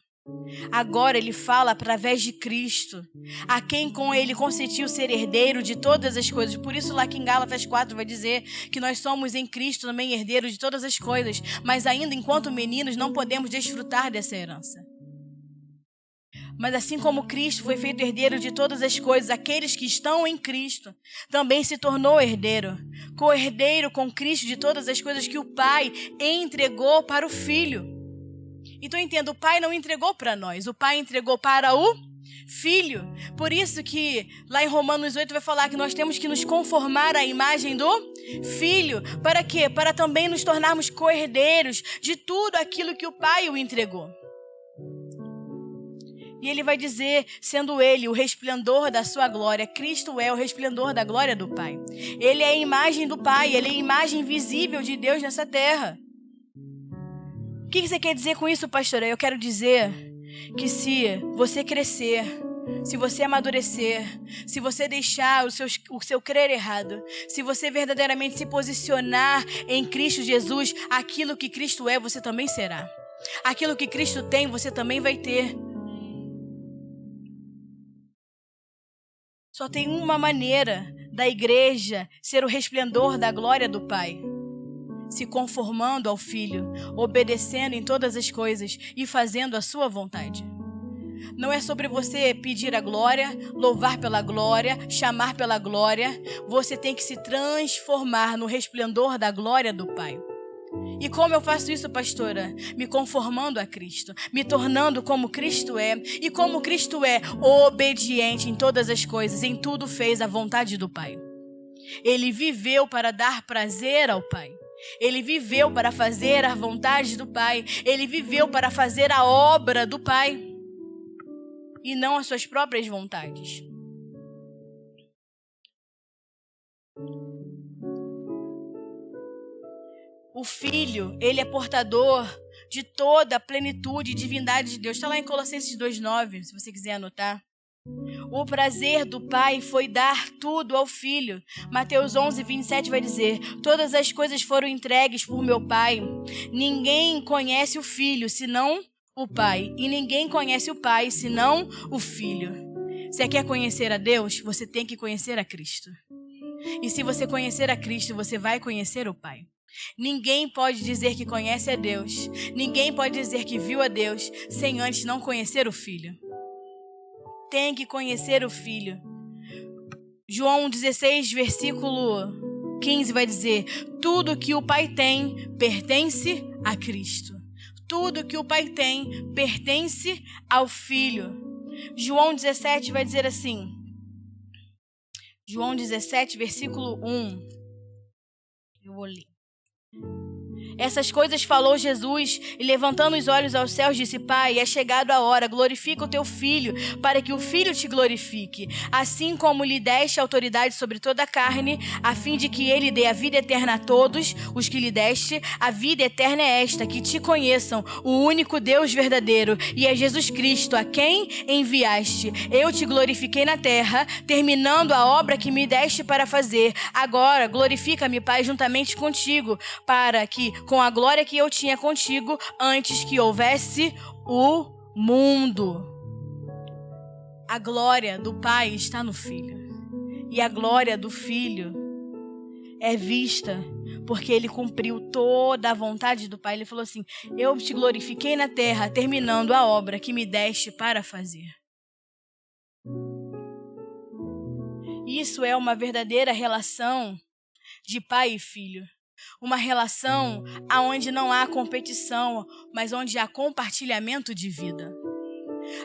Speaker 1: Agora Ele fala através de Cristo, a quem com Ele consentiu ser herdeiro de todas as coisas. Por isso lá que em Gálatas 4 vai dizer que nós somos em Cristo também herdeiros de todas as coisas, mas ainda enquanto meninos não podemos desfrutar dessa herança. Mas assim como Cristo foi feito herdeiro de todas as coisas, aqueles que estão em Cristo também se tornou herdeiro, co-herdeiro com Cristo de todas as coisas que o Pai entregou para o Filho. Então entenda, o Pai não entregou para nós, o Pai entregou para o Filho. Por isso que lá em Romanos 8 vai falar que nós temos que nos conformar à imagem do Filho. Para quê? Para também nos tornarmos co-herdeiros de tudo aquilo que o Pai o entregou. E Ele vai dizer, sendo Ele o resplendor da sua glória, Cristo é o resplendor da glória do Pai. Ele é a imagem do Pai, Ele é a imagem visível de Deus nessa terra. O que você quer dizer com isso, pastora? Eu quero dizer que se você crescer, se você amadurecer, se você deixar o seu crer errado, se você verdadeiramente se posicionar em Cristo Jesus, aquilo que Cristo é, você também será. Aquilo que Cristo tem, você também vai ter. Só tem uma maneira da igreja ser o resplendor da glória do Pai: se conformando ao Filho, obedecendo em todas as coisas e fazendo a sua vontade. Não é sobre você pedir a glória, louvar pela glória, chamar pela glória. Você tem que se transformar no resplendor da glória do Pai. E como eu faço isso, pastora? Me conformando a Cristo, me tornando como Cristo é. E como Cristo é, obediente em todas as coisas, em tudo fez a vontade do Pai. Ele viveu para dar prazer ao Pai. Ele viveu para fazer a vontade do Pai. Ele viveu para fazer a obra do Pai. E não as suas próprias vontades. O Filho, ele é portador de toda a plenitude e divindade de Deus. Está lá em Colossenses 2:9, se você quiser anotar. O prazer do Pai foi dar tudo ao Filho. Mateus 11:27 vai dizer: todas as coisas foram entregues por meu Pai. Ninguém conhece o Filho, senão o Pai. E ninguém conhece o Pai, senão o Filho. Você quer conhecer a Deus? Você tem que conhecer a Cristo. E se você conhecer a Cristo, você vai conhecer o Pai. Ninguém pode dizer que conhece a Deus. Ninguém pode dizer que viu a Deus sem antes não conhecer o Filho. Tem que conhecer o Filho. João 16, versículo 15 vai dizer: tudo que o Pai tem pertence a Cristo. Tudo que o Pai tem pertence ao Filho. João 17 vai dizer assim. João 17, versículo 1. Eu vou ler. Essas coisas falou Jesus, e levantando os olhos aos céus disse: Pai, é chegado a hora, glorifica o teu Filho, para que o Filho te glorifique, assim como lhe deste autoridade sobre toda a carne, a fim de que ele dê a vida eterna a todos os que lhe deste. A vida eterna é esta, que te conheçam, o único Deus verdadeiro, e é Jesus Cristo, a quem enviaste. Eu te glorifiquei na terra, terminando a obra que me deste para fazer. Agora glorifica-me, Pai, juntamente contigo, para que, com a glória que eu tinha contigo antes que houvesse o mundo. A glória do Pai está no Filho. E a glória do Filho é vista porque ele cumpriu toda a vontade do Pai. Ele falou assim: eu te glorifiquei na terra, terminando a obra que me deste para fazer. Isso é uma verdadeira relação de pai e filho. Uma relação onde não há competição, mas onde há compartilhamento de vida.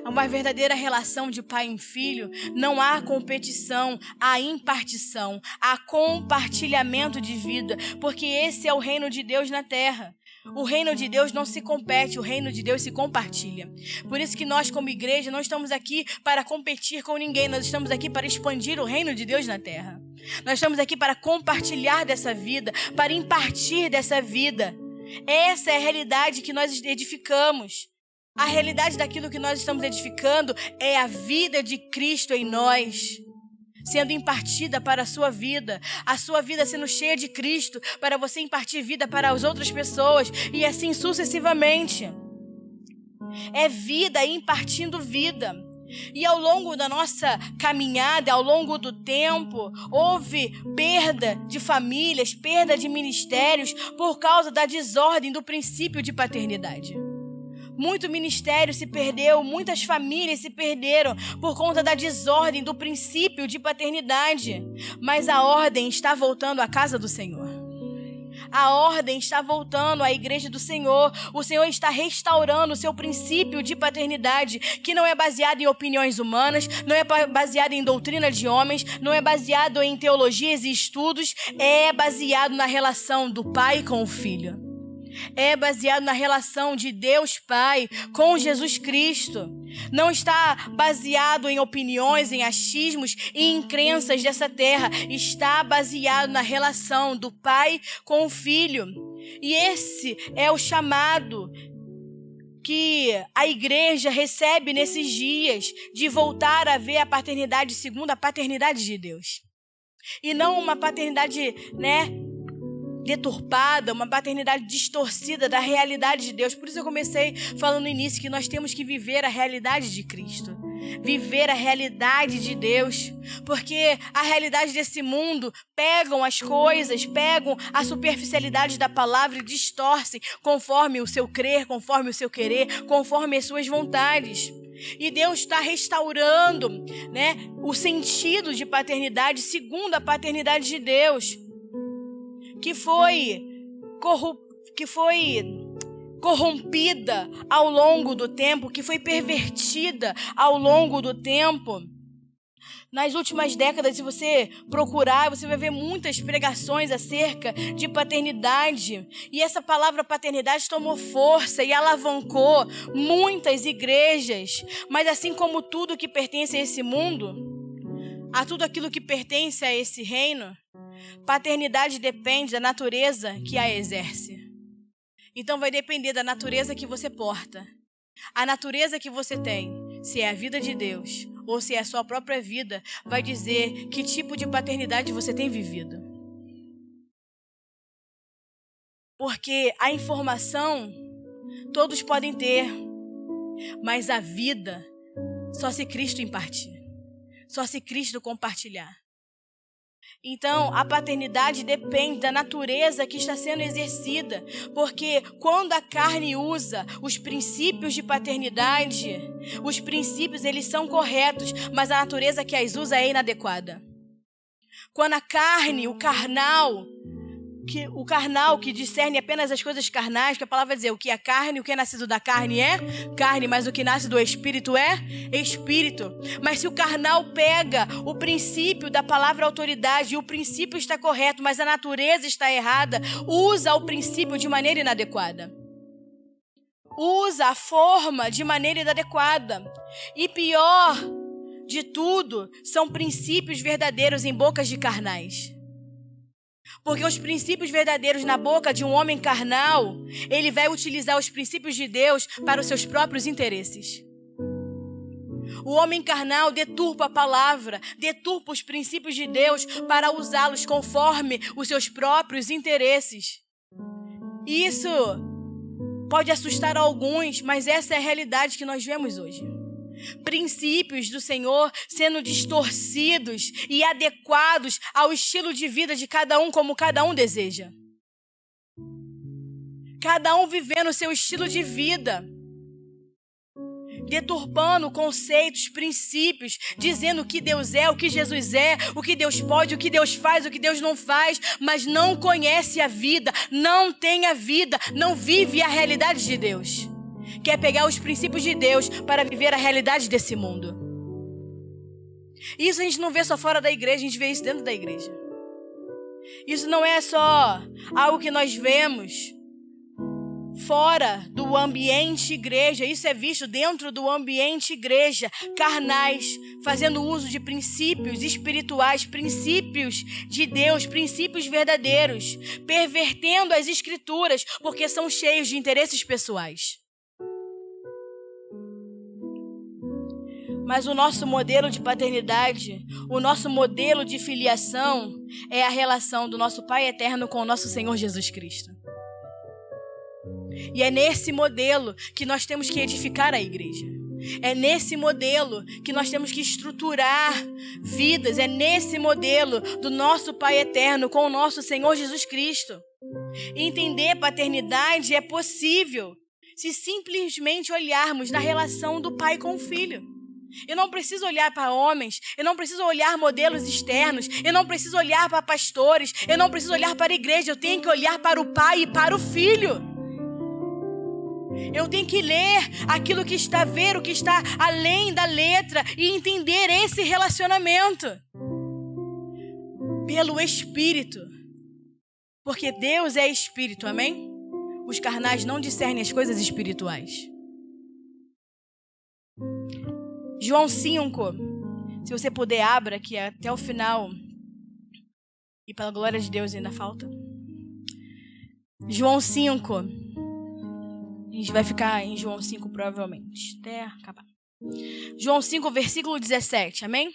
Speaker 1: Uma verdadeira relação de pai e filho, não há competição, há impartição, há compartilhamento de vida, porque esse é o reino de Deus na terra. O reino de Deus não se compete, o reino de Deus se compartilha. Por isso que nós, como igreja, não estamos aqui para competir com ninguém, nós estamos aqui para expandir o reino de Deus na terra. Nós estamos aqui para compartilhar dessa vida, para impartir dessa vida. Essa é a realidade que nós edificamos. A realidade daquilo que nós estamos edificando é a vida de Cristo em nós, sendo impartida para a sua vida sendo cheia de Cristo, para você impartir vida para as outras pessoas, e assim sucessivamente. É vida impartindo vida. E ao longo da nossa caminhada, ao longo do tempo, houve perda de famílias, perda de ministérios, por causa da desordem do princípio de paternidade. Muito ministério se perdeu, muitas famílias se perderam por conta da desordem do princípio de paternidade. Mas a ordem está voltando à casa do Senhor. A ordem está voltando à igreja do Senhor. O Senhor está restaurando o seu princípio de paternidade, que não é baseado em opiniões humanas, não é baseado em doutrina de homens, não é baseado em teologias e estudos, é baseado na relação do pai com o filho. É baseado na relação de Deus Pai com Jesus Cristo. Não está baseado em opiniões, em achismos e em crenças dessa terra. Está baseado na relação do Pai com o Filho. E esse é o chamado que a igreja recebe nesses dias, de voltar a ver a paternidade segundo a paternidade de Deus. E não uma paternidade, deturpada, uma paternidade distorcida da realidade de Deus. Por isso eu comecei falando no início que nós temos que viver a realidade de Cristo, viver a realidade de Deus, porque a realidade desse mundo pegam as coisas, pegam a superficialidade da palavra e distorcem conforme o seu crer, conforme o seu querer, conforme as suas vontades. E Deus está restaurando, né, o sentido de paternidade segundo a paternidade de Deus, que foi corrompida ao longo do tempo, que foi pervertida ao longo do tempo. Nas últimas décadas, se você procurar, você vai ver muitas pregações acerca de paternidade. E essa palavra paternidade tomou força e alavancou muitas igrejas. Mas assim como tudo que pertence a esse mundo, a tudo aquilo que pertence a esse reino, paternidade depende da natureza que a exerce. Então vai depender da natureza que você porta. A natureza que você tem, se é a vida de Deus ou se é a sua própria vida, vai dizer que tipo de paternidade você tem vivido. Porque a informação todos podem ter, mas a vida só se Cristo impartir, só se Cristo compartilhar. Então, a paternidade depende da natureza que está sendo exercida, porque quando a carne usa os princípios de paternidade, os princípios eles são corretos, mas a natureza que as usa é inadequada. Quando a carne, o carnal que discerne apenas as coisas carnais, que a palavra vai dizer, o que é carne, o que é nascido da carne é carne, mas o que nasce do Espírito é Espírito. Mas se o carnal pega o princípio da palavra autoridade, e o princípio está correto, mas a natureza está errada, usa o princípio de maneira inadequada. Usa a forma de maneira inadequada. E pior de tudo, são princípios verdadeiros em bocas de carnais. Porque os princípios verdadeiros na boca de um homem carnal, ele vai utilizar os princípios de Deus para os seus próprios interesses. O homem carnal deturpa a palavra, deturpa os princípios de Deus para usá-los conforme os seus próprios interesses. Isso pode assustar alguns, mas essa é a realidade que nós vemos hoje. Princípios do Senhor sendo distorcidos e adequados ao estilo de vida de cada um, como cada um deseja. Cada um vivendo o seu estilo de vida, deturpando conceitos, princípios, dizendo o que Deus é, o que Jesus é, o que Deus pode, o que Deus faz, o que Deus não faz, mas não conhece a vida, não tem a vida, não vive a realidade de Deus. Quer pegar os princípios de Deus para viver a realidade desse mundo. Isso a gente não vê só fora da igreja, a gente vê isso dentro da igreja. Isso não é só algo que nós vemos fora do ambiente igreja, isso é visto dentro do ambiente igreja. Carnais, fazendo uso de princípios espirituais, princípios de Deus, princípios verdadeiros, pervertendo as escrituras, porque são cheios de interesses pessoais. Mas o nosso modelo de paternidade, o nosso modelo de filiação é a relação do nosso Pai eterno com o nosso Senhor Jesus Cristo. E é nesse modelo que nós temos que edificar a igreja. É nesse modelo que nós temos que estruturar vidas. É nesse modelo do nosso Pai eterno com o nosso Senhor Jesus Cristo. Entender paternidade é possível se simplesmente olharmos na relação do pai com o filho. Eu não preciso olhar para homens, eu não preciso olhar modelos externos, eu não preciso olhar para pastores, eu não preciso olhar para a igreja, eu tenho que olhar para o pai e para o filho. Eu tenho que ler aquilo que está a ver, o que está além da letra e entender esse relacionamento pelo Espírito. Porque Deus é Espírito, amém? Os carnais não discernem as coisas espirituais. João 5, se você puder, abra aqui até o final. E pela glória de Deus ainda falta. João 5. A gente vai ficar em João 5 provavelmente, até acabar. João 5, versículo 17, amém?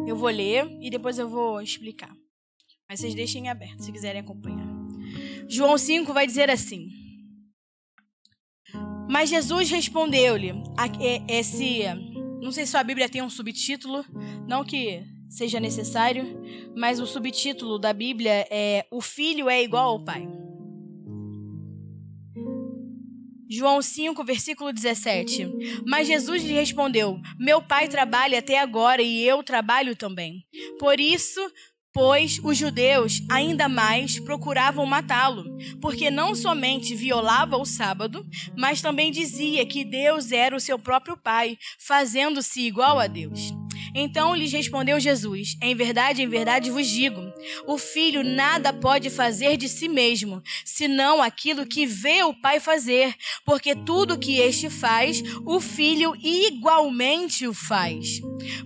Speaker 1: Eu vou ler e depois eu vou explicar. Mas vocês deixem aberto, se quiserem acompanhar. João 5 vai dizer assim: mas Jesus respondeu-lhe, não sei se a Bíblia tem um subtítulo, não que seja necessário, mas o subtítulo da Bíblia é: o filho é igual ao pai. João 5, versículo 17. Mas Jesus lhe respondeu: meu pai trabalha até agora e eu trabalho também. Por isso, pois, os judeus ainda mais procuravam matá-lo, porque não somente violava o sábado, mas também dizia que Deus era o seu próprio pai, fazendo-se igual a Deus. Então lhes respondeu Jesus: em verdade vos digo, o filho nada pode fazer de si mesmo, senão aquilo que vê o pai fazer, porque tudo que este faz, o filho igualmente o faz.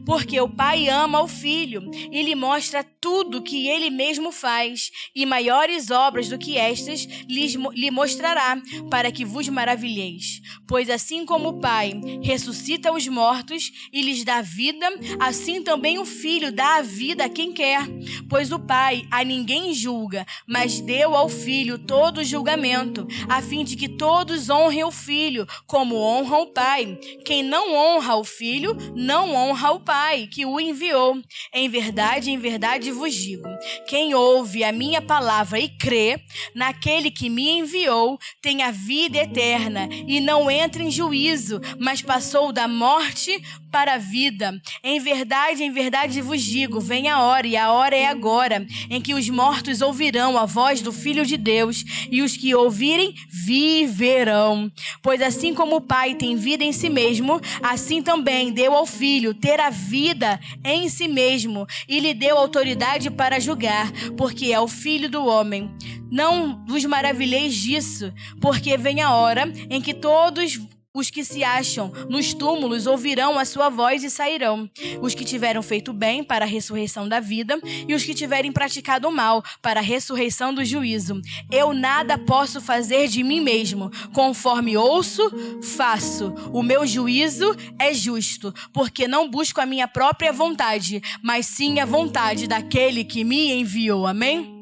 Speaker 1: Porque o pai ama o filho e lhe mostra tudo que ele mesmo faz, e maiores obras do que estas lhe mostrará, para que vos maravilheis. Pois assim como o pai ressuscita os mortos e lhes dá vida, assim também o filho dá a vida a quem quer. Pois o pai a ninguém julga, mas deu ao filho todo o julgamento, a fim de que todos honrem o filho, como honram o pai. Quem não honra o filho, não honra o pai que o enviou. Em verdade vos digo, quem ouve a minha palavra e crê naquele que me enviou, tem a vida eterna e não entra em juízo, mas passou da morte para a vida. Em verdade vos digo, vem a hora, e a hora é agora, em que os mortos ouvirão a voz do Filho de Deus, e os que ouvirem viverão. Pois assim como o Pai tem vida em si mesmo, assim também deu ao Filho ter a vida em si mesmo, e lhe deu autoridade para julgar, porque é o Filho do homem. Não vos maravilheis disso, porque vem a hora em que todos os que se acham nos túmulos ouvirão a sua voz e sairão. Os que tiveram feito bem para a ressurreição da vida, e os que tiverem praticado o mal para a ressurreição do juízo. Eu nada posso fazer de mim mesmo. Conforme ouço, faço. O meu juízo é justo, porque não busco a minha própria vontade, mas sim a vontade daquele que me enviou. Amém?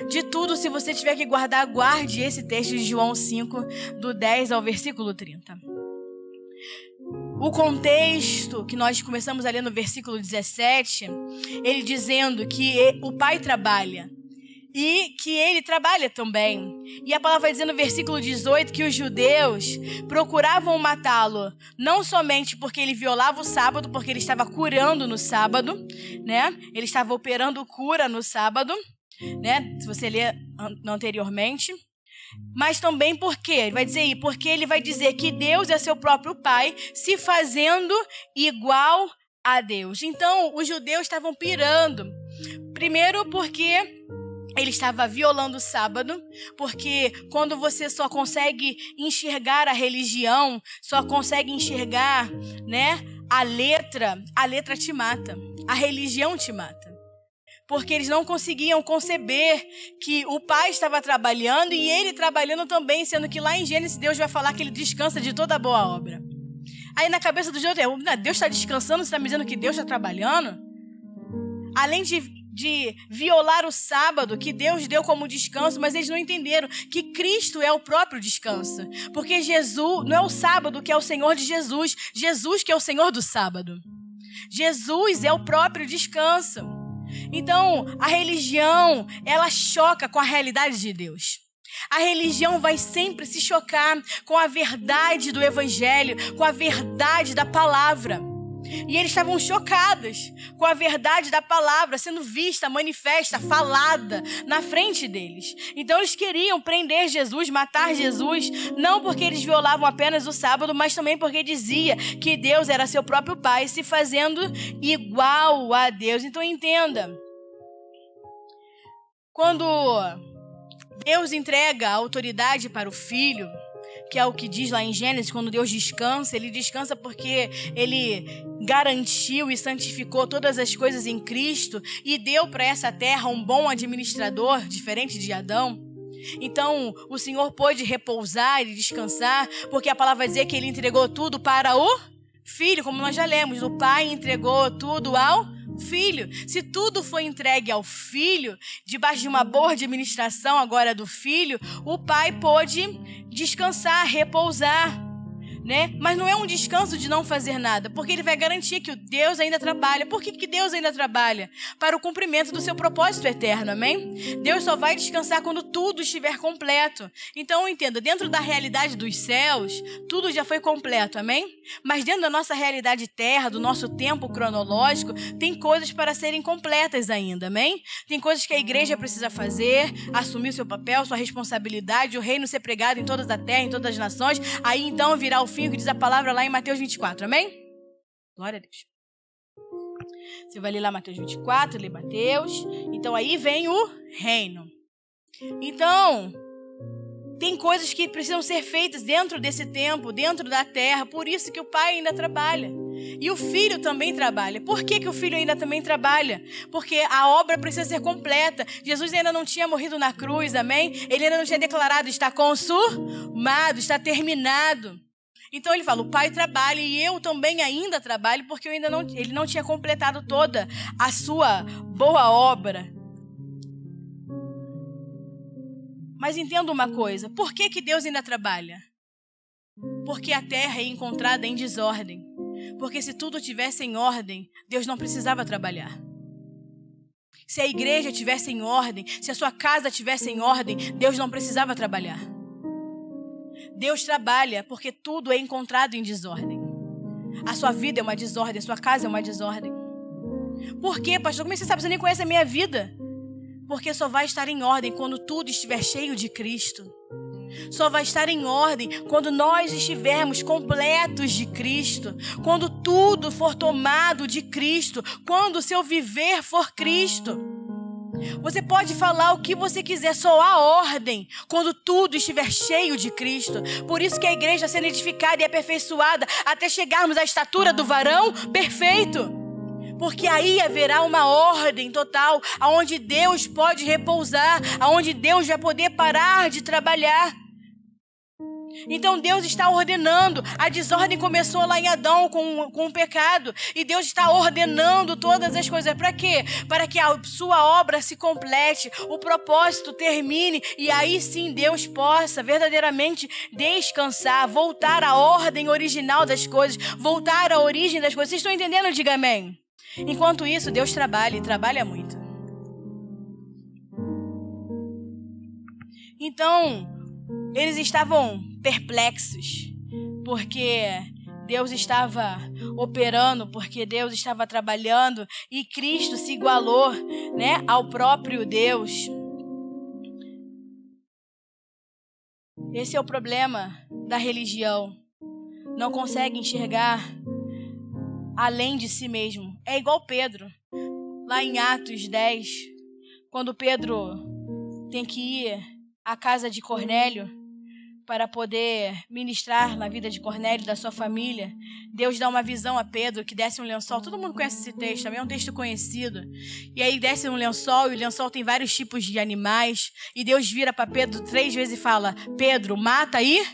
Speaker 1: De tudo, se você tiver que guardar, guarde esse texto de João 5, do 10 ao versículo 30. O contexto que nós começamos a ler no versículo 17, ele dizendo que o pai trabalha e que ele trabalha também. E a palavra vai dizer no versículo 18 que os judeus procuravam matá-lo, não somente porque ele violava o sábado, porque ele estava curando no sábado, né? Ele estava operando cura no sábado, né? Se você ler anteriormente, mas também porque ele vai dizer que Deus é seu próprio pai, se fazendo igual a Deus. Então os judeus estavam pirando, primeiro porque ele estava violando o sábado, porque quando você só consegue enxergar a religião, só consegue enxergar, né, a letra te mata, a religião te mata. Porque eles não conseguiam conceber que o pai estava trabalhando e ele trabalhando também, sendo que lá em Gênesis Deus vai falar que ele descansa de toda boa obra. Aí na cabeça do judeu, Deus está descansando, você está me dizendo que Deus está trabalhando? Além de violar o sábado, que Deus deu como descanso, mas eles não entenderam que Cristo é o próprio descanso. Porque Jesus, não é o sábado que é o Senhor de Jesus, Jesus que é o Senhor do sábado. Jesus é o próprio descanso. Então, a religião, ela choca com a realidade de Deus. A religião vai sempre se chocar com a verdade do Evangelho, com a verdade da palavra. E eles estavam chocados com a verdade da palavra sendo vista, manifesta, falada na frente deles. Então eles queriam prender Jesus, matar Jesus, não porque eles violavam apenas o sábado, mas também porque dizia que Deus era seu próprio pai, se fazendo igual a Deus. Então entenda, quando Deus entrega a autoridade para o Filho, que é o que diz lá em Gênesis, quando Deus descansa, ele descansa porque ele garantiu e santificou todas as coisas em Cristo e deu para essa terra um bom administrador, diferente de Adão. Então, o Senhor pôde repousar e descansar, porque a palavra vai dizer que ele entregou tudo para o Filho, como nós já lemos. O Pai entregou tudo ao Filho. Se tudo foi entregue ao Filho, debaixo de uma boa administração agora do Filho, o Pai pôde descansar, repousar. né? Mas não é um descanso de não fazer nada, porque ele vai garantir que o Deus ainda trabalha. Por que Deus ainda trabalha? Para o cumprimento do seu propósito eterno, amém? Deus só vai descansar quando tudo estiver completo. Então, entenda, dentro da realidade dos céus, tudo já foi completo, amém? Mas dentro da nossa realidade terra, do nosso tempo cronológico, tem coisas para serem completas ainda, amém? Tem coisas que a igreja precisa fazer, assumir o seu papel, sua responsabilidade, o reino ser pregado em toda a terra, em todas as nações, aí então virá o fim, que diz a palavra lá em Mateus 24, amém? Glória a Deus. Você vai ler lá Mateus 24, lê Mateus. Então aí vem o reino. Então, tem coisas que precisam ser feitas dentro desse tempo, dentro da terra. Por isso que o Pai ainda trabalha. E o Filho também trabalha. Por que o Filho ainda também trabalha? Porque a obra precisa ser completa. Jesus ainda não tinha morrido na cruz, amém? Ele ainda não tinha declarado, está consumado, está terminado. Então ele fala, o Pai trabalha e eu também ainda trabalho, porque ele não tinha completado toda a sua boa obra. Mas entenda uma coisa, por que Deus ainda trabalha? Porque a terra é encontrada em desordem. Porque se tudo tivesse em ordem, Deus não precisava trabalhar. Se a igreja tivesse em ordem, se a sua casa tivesse em ordem, Deus não precisava trabalhar. Deus trabalha porque tudo é encontrado em desordem. A sua vida é uma desordem, a sua casa é uma desordem. Por quê, pastor? Como você sabe? Você nem conhece a minha vida. Porque só vai estar em ordem quando tudo estiver cheio de Cristo. Só vai estar em ordem quando nós estivermos completos de Cristo. Quando tudo for tomado de Cristo. Quando o seu viver for Cristo. Você pode falar o que você quiser, só há ordem quando tudo estiver cheio de Cristo. Por isso que a igreja sendo edificada e aperfeiçoada até chegarmos à estatura do varão perfeito. Porque aí haverá uma ordem total, aonde Deus pode repousar, aonde Deus vai poder parar de trabalhar. Então Deus está ordenando. A desordem começou lá em Adão com o pecado. E Deus está ordenando todas as coisas. Para quê? Para que a sua obra se complete, o propósito termine. E aí sim Deus possa verdadeiramente descansar, voltar à ordem original das coisas, voltar à origem das coisas. Vocês estão entendendo? Diga amém. Enquanto isso, Deus trabalha e trabalha muito. Então, eles estavam perplexos, porque Deus estava operando, porque Deus estava trabalhando e Cristo se igualou, né, ao próprio Deus. Esse é o problema da religião. Não consegue enxergar além de si mesmo. É igual Pedro, lá em Atos 10, quando Pedro tem que ir à casa de Cornélio para poder ministrar na vida de Cornélio, da sua família. Deus dá uma visão a Pedro, que desce um lençol. Todo mundo conhece esse texto, também é um texto conhecido. E aí desce um lençol, e o lençol tem vários tipos de animais. E Deus vira para Pedro 3 vezes e fala, Pedro, mata e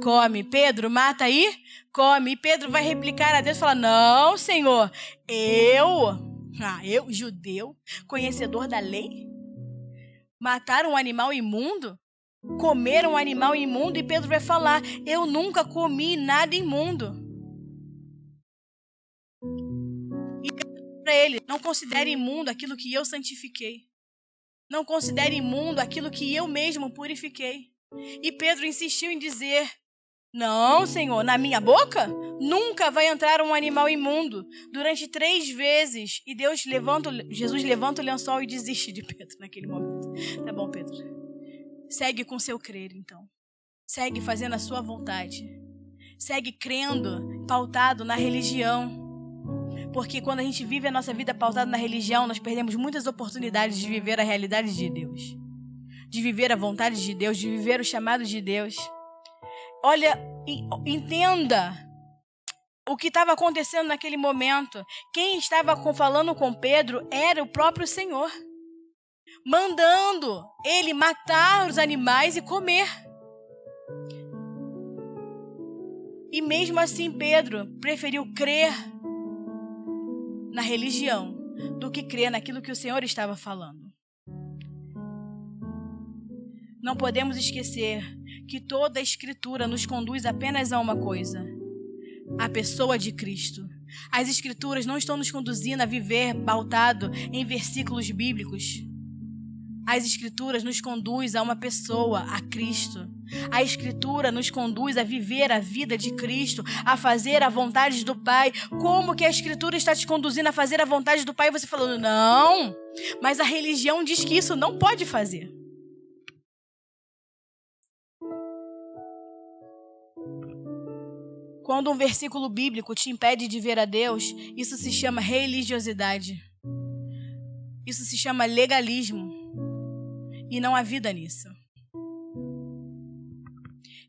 Speaker 1: come. Pedro, mata e come. E Pedro vai replicar a Deus e fala, não, Senhor, eu, judeu, conhecedor da lei, matar um animal imundo? Comer um animal imundo? E Pedro vai falar, eu nunca comi nada imundo. E para ele, não considere imundo aquilo que eu santifiquei. Não considere imundo aquilo que eu mesmo purifiquei. E Pedro insistiu em dizer, não, Senhor, na minha boca nunca vai entrar um animal imundo. Durante 3 vezes. E Jesus levanta o lençol e desiste de Pedro naquele momento. Tá bom, Pedro. Segue com seu crer, então. Segue fazendo a sua vontade. Segue crendo, pautado na religião. Porque quando a gente vive a nossa vida pautada na religião, nós perdemos muitas oportunidades de viver a realidade de Deus. De viver a vontade de Deus, de viver o chamado de Deus. Olha, entenda o que estava acontecendo naquele momento. Quem estava falando com Pedro era o próprio Senhor, mandando ele matar os animais e comer. E mesmo assim Pedro preferiu crer na religião do que crer naquilo que o Senhor estava falando. Não podemos esquecer que toda a Escritura nos conduz apenas a uma coisa: a pessoa de Cristo. As Escrituras não estão nos conduzindo a viver pautado em versículos bíblicos. As Escrituras nos conduzem a uma pessoa, a Cristo. A Escritura nos conduz a viver a vida de Cristo, a fazer a vontade do Pai. Como que a Escritura está te conduzindo a fazer a vontade do Pai? E você falando, não, mas a religião diz que isso não pode fazer. Quando um versículo bíblico te impede de ver a Deus, isso se chama religiosidade. Isso se chama legalismo. E não há vida nisso.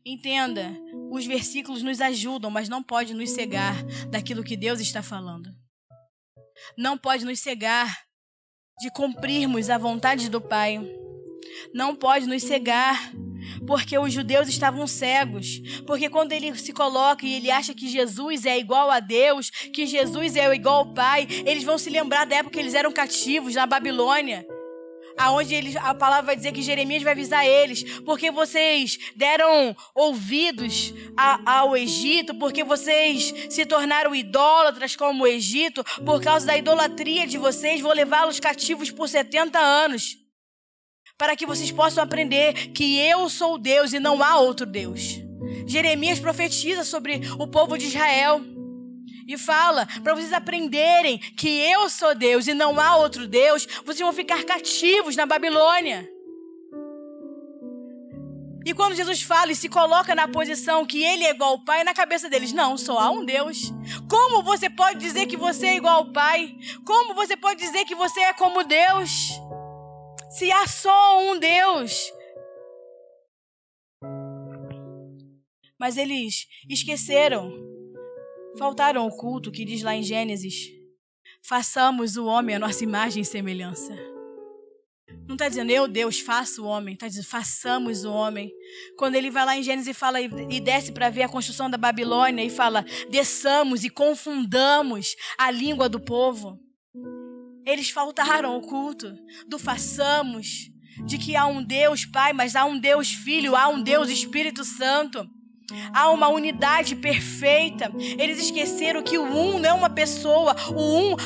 Speaker 1: Entenda, os versículos nos ajudam, mas não pode nos cegar daquilo que Deus está falando. Não pode nos cegar de cumprirmos a vontade do Pai. Não pode nos cegar, porque os judeus estavam cegos. Porque quando ele se coloca e ele acha que Jesus é igual a Deus, que Jesus é igual ao Pai, eles vão se lembrar da época que eles eram cativos na Babilônia. Aonde a palavra vai dizer que Jeremias vai avisar eles, porque vocês deram ouvidos ao Egito, porque vocês se tornaram idólatras como o Egito, por causa da idolatria de vocês, vou levá-los cativos por 70 anos, para que vocês possam aprender que eu sou Deus e não há outro Deus. Jeremias profetiza sobre o povo de Israel. E fala, para vocês aprenderem que eu sou Deus e não há outro Deus, vocês vão ficar cativos na Babilônia. E quando Jesus fala e se coloca na posição que ele é igual ao Pai, na cabeça deles, não, só há um Deus. Como você pode dizer que você é igual ao Pai? Como você pode dizer que você é como Deus? Se há só um Deus. Mas eles esqueceram. Faltaram o culto que diz lá em Gênesis, façamos o homem a nossa imagem e semelhança. Não está dizendo, eu, Deus, faço o homem. Está dizendo, façamos o homem. Quando ele vai lá em Gênesis e fala e desce para ver a construção da Babilônia e fala, desçamos e confundamos a língua do povo. Eles faltaram o culto do façamos, de que há um Deus Pai, mas há um Deus Filho, há um Deus Espírito Santo. Há uma unidade perfeita. Eles esqueceram que o um não é uma pessoa. O um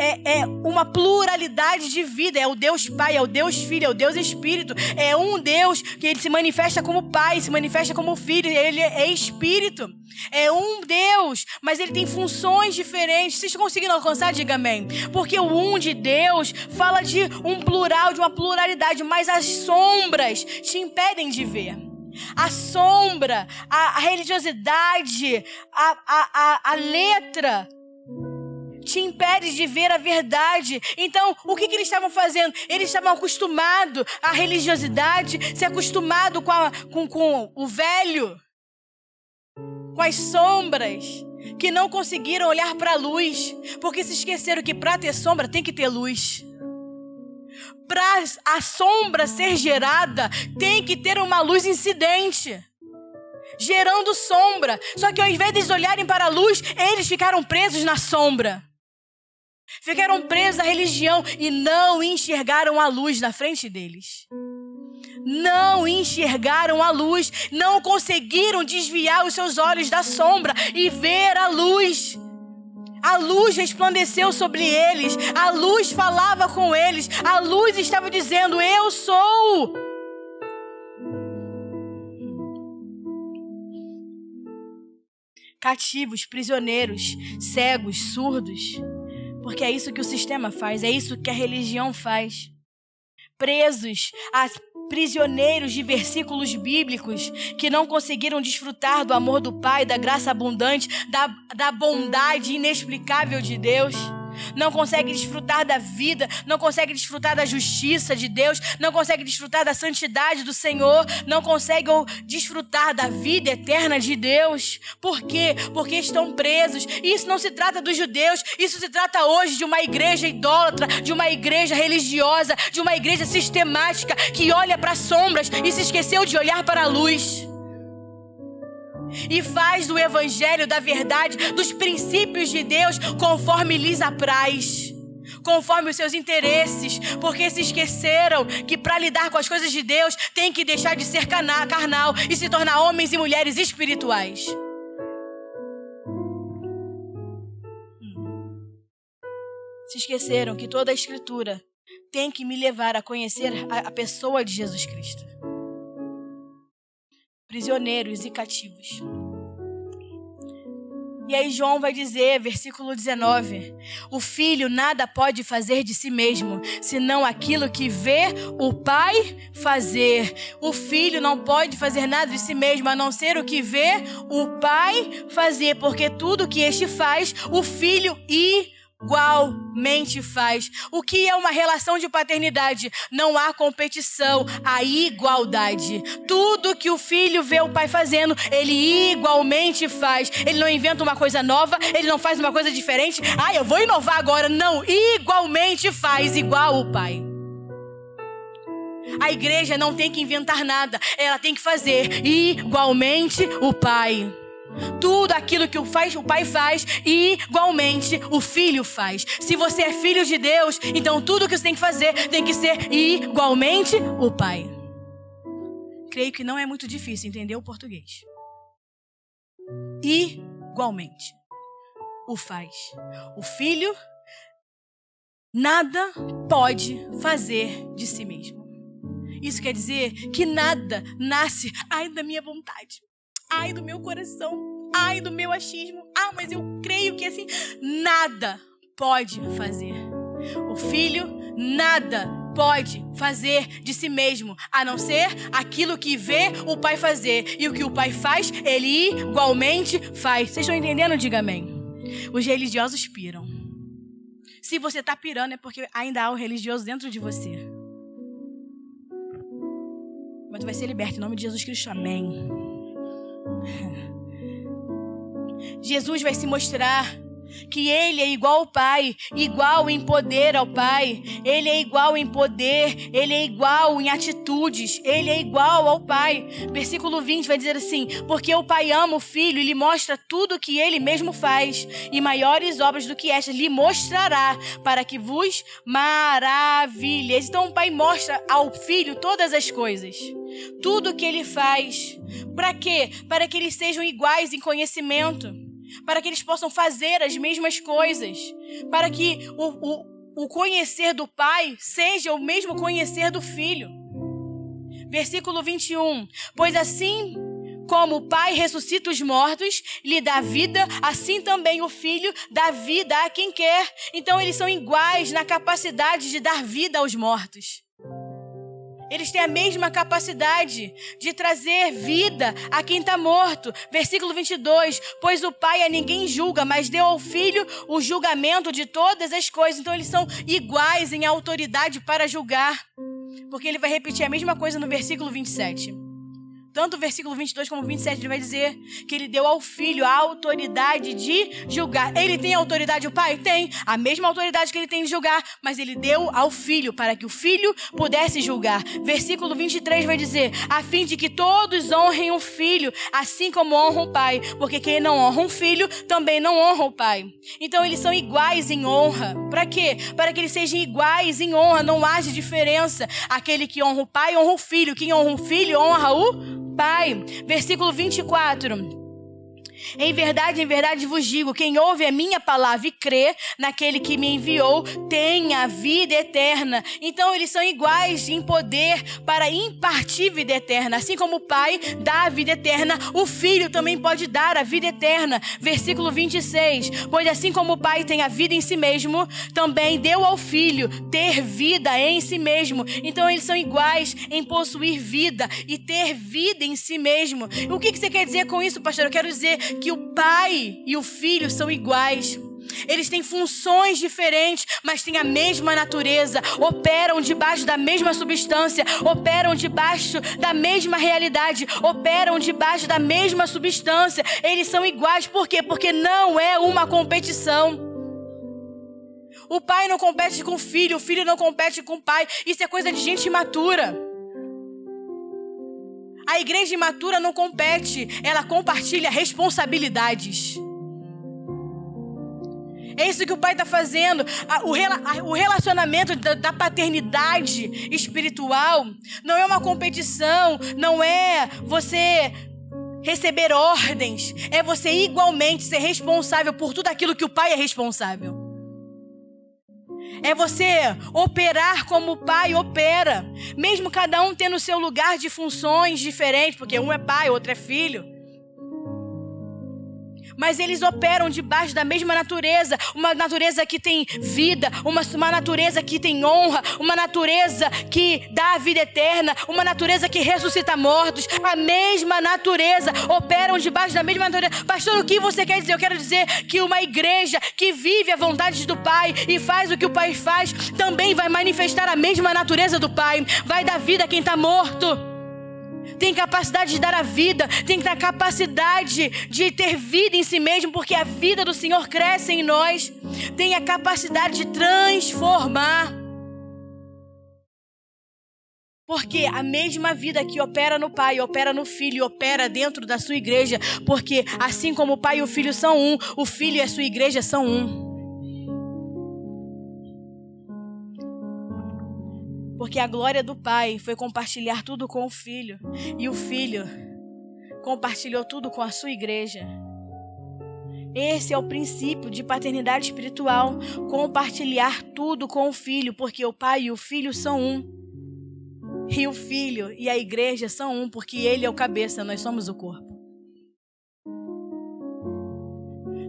Speaker 1: é uma pluralidade de vida. É o Deus Pai, é o Deus Filho, é o Deus Espírito. É um Deus que ele se manifesta como Pai, se manifesta como Filho. Ele é Espírito. É um Deus, mas ele tem funções diferentes. Vocês estão conseguindo alcançar? Diga amém. Porque o um de Deus fala de um plural, de uma pluralidade, mas as sombras te impedem de ver. A sombra, a religiosidade, a letra te impede de ver a verdade. Então, o que eles estavam fazendo? Eles estavam acostumados à religiosidade, se acostumado com o velho, com as sombras, que não conseguiram olhar para a luz, porque se esqueceram que para ter sombra tem que ter luz. Para a sombra ser gerada, tem que ter uma luz incidente, gerando sombra. Só que ao invés de eles olharem para a luz, eles ficaram presos na sombra. Ficaram presos à religião e não enxergaram a luz na frente deles. Não enxergaram a luz, não conseguiram desviar os seus olhos da sombra e ver a luz. A luz resplandeceu sobre eles, a luz falava com eles, a luz estava dizendo, eu sou. Cativos, prisioneiros, cegos, surdos, porque é isso que o sistema faz, é isso que a religião faz. Presos a prisioneiros de versículos bíblicos que não conseguiram desfrutar do amor do Pai, da graça abundante, da bondade inexplicável de Deus. Não consegue desfrutar da vida, não consegue desfrutar da justiça de Deus, não consegue desfrutar da santidade do Senhor, não consegue desfrutar da vida eterna de Deus. Por quê? Porque estão presos. E isso não se trata dos judeus, isso se trata hoje de uma igreja idólatra, de uma igreja religiosa, de uma igreja sistemática que olha para as sombras e se esqueceu de olhar para a luz. E faz do evangelho, da verdade, dos princípios de Deus conforme lhes apraz. conforme os seus interesses, porque se esqueceram que para lidar com as coisas de Deus tem que deixar de ser carnal e se tornar homens e mulheres espirituais. Se esqueceram que toda a Escritura tem que me levar a conhecer a pessoa de Jesus Cristo. Prisioneiros e cativos. E aí João vai dizer, versículo 19, o filho nada pode fazer de si mesmo, senão aquilo que vê o pai fazer. O filho não pode fazer nada de si mesmo, a não ser o que vê o pai fazer, porque tudo que este faz, o filho igualmente faz. O que é uma relação de paternidade? Não há competição, há igualdade. Tudo que o filho vê o pai fazendo, ele igualmente faz. Ele não inventa uma coisa nova, ele não faz uma coisa diferente. Eu vou inovar agora. Não, igualmente faz, igual o pai. A igreja não tem que inventar nada, ela tem que fazer igualmente o pai. Tudo aquilo que o pai faz, igualmente o filho faz. Se você é filho de Deus, então tudo que você tem que fazer tem que ser igualmente o pai. Creio que não é muito difícil entender o português. Igualmente o faz. O filho nada pode fazer de si mesmo. Isso quer dizer que nada nasce da minha vontade. Do meu coração, do meu achismo. Mas eu creio que assim, nada pode fazer. O filho nada pode fazer de si mesmo, a não ser aquilo que vê o pai fazer. E o que o pai faz, ele igualmente faz. Vocês estão entendendo? Diga amém. Os religiosos piram. Se você está pirando, é porque ainda há o religioso dentro de você. Mas tu vai ser liberto em nome de Jesus Cristo, amém. Jesus vai se mostrar que ele é igual ao Pai, igual em poder ao Pai. Ele é igual em poder, ele é igual em atitudes, ele é igual ao Pai. Versículo 20 vai dizer assim: porque o Pai ama o Filho e lhe mostra tudo o que ele mesmo faz, e maiores obras do que estas lhe mostrará, para que vos maravilheis. Então o Pai mostra ao Filho todas as coisas, tudo o que ele faz. Para quê? Para que eles sejam iguais em conhecimento, para que eles possam fazer as mesmas coisas, para que o conhecer do Pai seja o mesmo conhecer do Filho. Versículo 21, pois assim como o Pai ressuscita os mortos, lhe dá vida, assim também o Filho dá vida a quem quer. Então eles são iguais na capacidade de dar vida aos mortos. Eles têm a mesma capacidade de trazer vida a quem está morto. Versículo 22, pois o Pai a ninguém julga, mas deu ao Filho o julgamento de todas as coisas. Então eles são iguais em autoridade para julgar. Porque ele vai repetir a mesma coisa no versículo 27. Tanto o versículo 22 como o 27, ele vai dizer que ele deu ao Filho a autoridade de julgar. Ele tem autoridade, o Pai? Tem. A mesma autoridade que ele tem de julgar, mas ele deu ao Filho, para que o Filho pudesse julgar. Versículo 23 vai dizer, a fim de que todos honrem o Filho, assim como honram o Pai. Porque quem não honra um Filho, também não honra o Pai. Então eles são iguais em honra. Para quê? Para que eles sejam iguais em honra, não haja diferença. Aquele que honra o Pai, honra o Filho. Quem honra o Filho, honra o Pai. Versículo 24. Em verdade vos digo, quem ouve a minha palavra e crê naquele que me enviou, tem a vida eterna. Então eles são iguais em poder para impartir vida eterna. Assim como o Pai dá a vida eterna, o Filho também pode dar a vida eterna. Versículo 26. Pois assim como o Pai tem a vida em si mesmo, também deu ao Filho ter vida em si mesmo. Então eles são iguais em possuir vida e ter vida em si mesmo. O que você quer dizer com isso, pastor? Eu quero dizer que o Pai e o Filho são iguais. Eles têm funções diferentes, mas têm a mesma natureza, operam debaixo da mesma substância, operam debaixo da mesma realidade, operam debaixo da mesma substância. Eles são iguais, por quê? Porque não é uma competição. O pai não compete com o filho não compete com o pai. Isso é coisa de gente imatura. A igreja imatura não compete, ela compartilha responsabilidades. É isso que o pai está fazendo. O relacionamento da paternidade espiritual não é uma competição, não é você receber ordens, é você igualmente ser responsável por tudo aquilo que o pai é responsável. É você operar como o pai opera, mesmo cada um tendo o seu lugar de funções diferentes, porque um é pai, outro é filho. Mas eles operam debaixo da mesma natureza, uma natureza que tem vida, uma natureza que tem honra, uma natureza que dá a vida eterna, uma natureza que ressuscita mortos. A mesma natureza, operam debaixo da mesma natureza. Pastor, o que você quer dizer? Eu quero dizer que uma igreja que vive a vontade do Pai e faz o que o Pai faz, também vai manifestar a mesma natureza do Pai. Vai dar vida a quem está morto. Tem capacidade de dar a vida, tem capacidade de ter vida em si mesmo, porque a vida do Senhor cresce em nós. Tem a capacidade de transformar. Porque a mesma vida que opera no Pai, opera no Filho, opera dentro da sua igreja. Porque assim como o Pai e o Filho são um, o Filho e a sua igreja são um. Porque a glória do Pai foi compartilhar tudo com o Filho. E o Filho compartilhou tudo com a sua igreja. Esse é o princípio de paternidade espiritual. Compartilhar tudo com o Filho. Porque o Pai e o Filho são um. E o Filho e a igreja são um. Porque Ele é o cabeça, nós somos o corpo.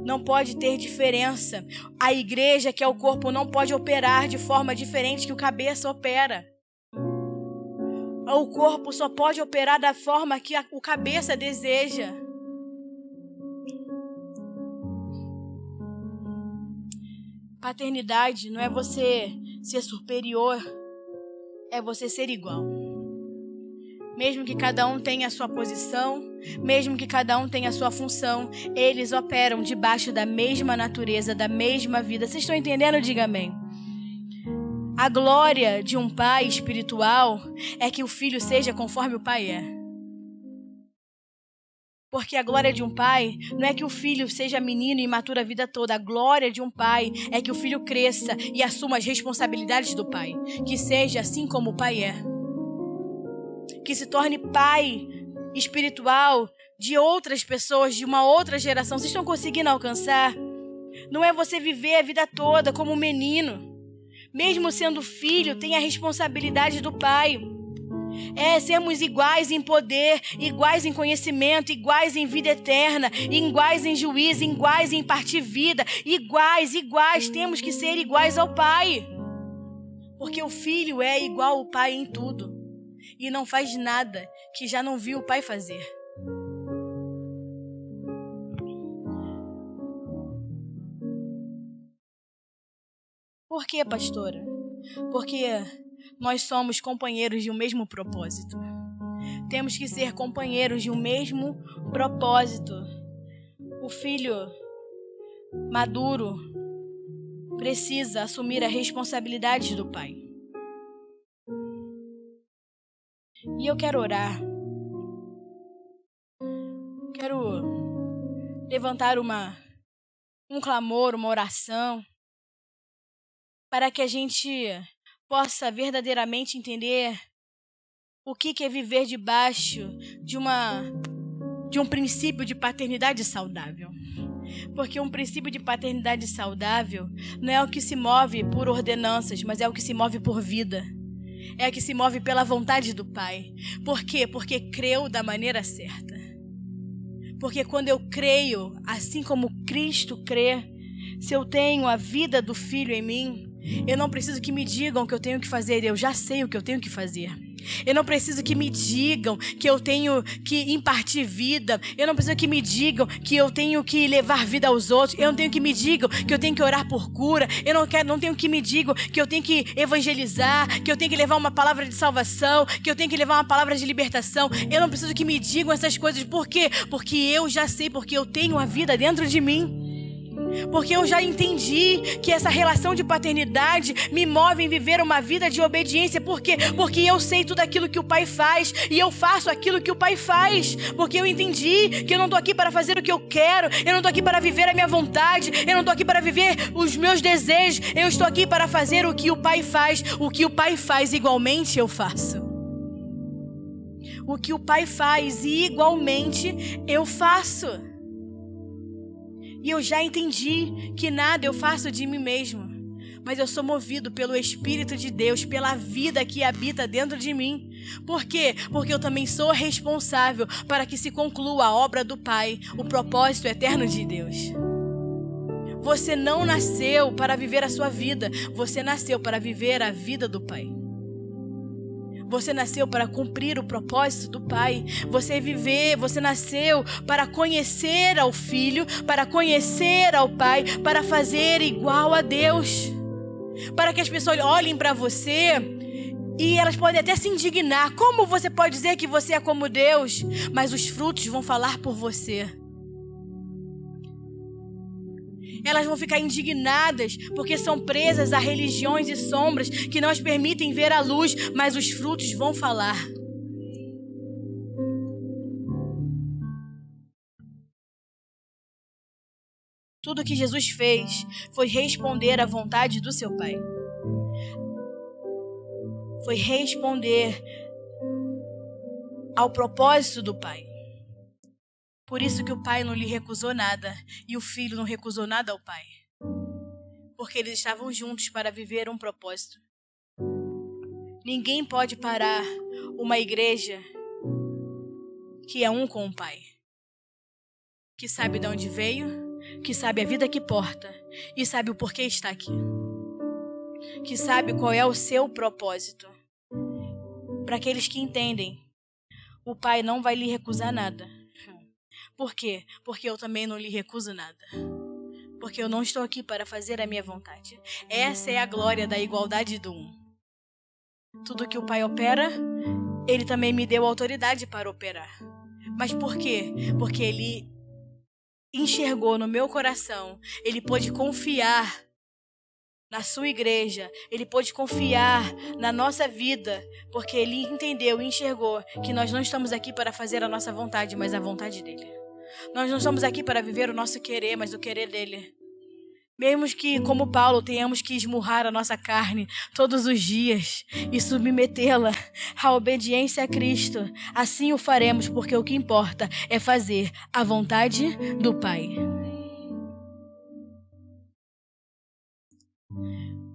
Speaker 1: Não pode ter diferença. A igreja, que é o corpo, não pode operar de forma diferente que o cabeça opera. O corpo só pode operar da forma que o cabeça deseja. Paternidade não é você ser superior, é você ser igual. Mesmo que cada um tenha a sua posição, mesmo que cada um tenha a sua função, eles operam debaixo da mesma natureza, da mesma vida. Vocês estão entendendo? Diga amém. A glória de um pai espiritual é que o filho seja conforme o pai é. Porque a glória de um pai não é que o filho seja menino e imaturo a vida toda. A glória de um pai é que o filho cresça e assuma as responsabilidades do pai. Que seja assim como o pai é. Que se torne pai espiritual de outras pessoas, de uma outra geração. Vocês estão conseguindo alcançar? Não é você viver a vida toda como um menino. Mesmo sendo filho, tem a responsabilidade do pai. É sermos iguais em poder, iguais em conhecimento, iguais em vida eterna, iguais em juízo, iguais em partir vida, iguais. Temos que ser iguais ao pai. Porque o filho é igual ao pai em tudo. E não faz nada que já não viu o pai fazer. Por quê, pastora? Porque nós somos companheiros de um mesmo propósito. Temos que ser companheiros de um mesmo propósito. O filho maduro precisa assumir a responsabilidade do pai. E eu quero orar. Quero levantar um clamor, uma oração, para que a gente possa verdadeiramente entender o que é viver debaixo de um princípio de paternidade saudável. Porque um princípio de paternidade saudável não é o que se move por ordenanças, mas é o que se move por vida. É o que se move pela vontade do Pai. Por quê? Porque creu da maneira certa. Porque quando eu creio, assim como Cristo crê, se eu tenho a vida do Filho em mim, eu não preciso que me digam o que eu tenho que fazer, eu já sei o que eu tenho que fazer. Eu não preciso que me digam que eu tenho que impartir vida. Eu não preciso que me digam que eu tenho que levar vida aos outros. Eu não tenho que me digam que eu tenho que orar por cura. Eu não tenho que me digam que eu tenho que evangelizar, que eu tenho que levar uma palavra de salvação, que eu tenho que levar uma palavra de libertação. Eu não preciso que me digam essas coisas. Por quê? Porque eu já sei, porque eu tenho a vida dentro de mim. Porque eu já entendi que essa relação de paternidade me move em viver uma vida de obediência. Por quê? Porque eu sei tudo aquilo que o Pai faz e eu faço aquilo que o Pai faz. Porque eu entendi que eu não estou aqui para fazer o que eu quero, eu não estou aqui para viver a minha vontade, eu não estou aqui para viver os meus desejos, eu estou aqui para fazer o que o Pai faz. O que o Pai faz, igualmente eu faço. O que o Pai faz, igualmente eu faço. E eu já entendi que nada eu faço de mim mesmo, mas eu sou movido pelo Espírito de Deus, pela vida que habita dentro de mim. Por quê? Porque eu também sou responsável para que se conclua a obra do Pai, o propósito eterno de Deus. Você não nasceu para viver a sua vida, você nasceu para viver a vida do Pai. Você nasceu para cumprir o propósito do Pai. Você nasceu para conhecer ao Filho, para conhecer ao Pai, para fazer igual a Deus. Para que as pessoas olhem para você e elas podem até se indignar. Como você pode dizer que você é como Deus? Mas os frutos vão falar por você. Elas vão ficar indignadas porque são presas a religiões e sombras que não as permitem ver a luz, mas os frutos vão falar. Tudo que Jesus fez foi responder à vontade do seu Pai. Foi responder ao propósito do Pai. Por isso que o Pai não lhe recusou nada e o Filho não recusou nada ao Pai. Porque eles estavam juntos para viver um propósito. Ninguém pode parar uma igreja que é um com o Pai. Que sabe de onde veio, que sabe a vida que porta e sabe o porquê está aqui. Que sabe qual é o seu propósito. Para aqueles que entendem, o Pai não vai lhe recusar nada. Por quê? Porque eu também não lhe recuso nada. Porque eu não estou aqui para fazer a minha vontade. Essa é a glória da igualdade do um. Tudo que o Pai opera, Ele também me deu autoridade para operar. Mas por quê? Porque Ele enxergou no meu coração, Ele pôde confiar na sua igreja, Ele pôde confiar na nossa vida, porque Ele entendeu e enxergou que nós não estamos aqui para fazer a nossa vontade, mas a vontade dEle. Nós não estamos aqui para viver o nosso querer, mas o querer dEle. Mesmo que, como Paulo, tenhamos que esmurrar a nossa carne todos os dias e submetê-la à obediência a Cristo, assim o faremos, porque o que importa é fazer a vontade do Pai.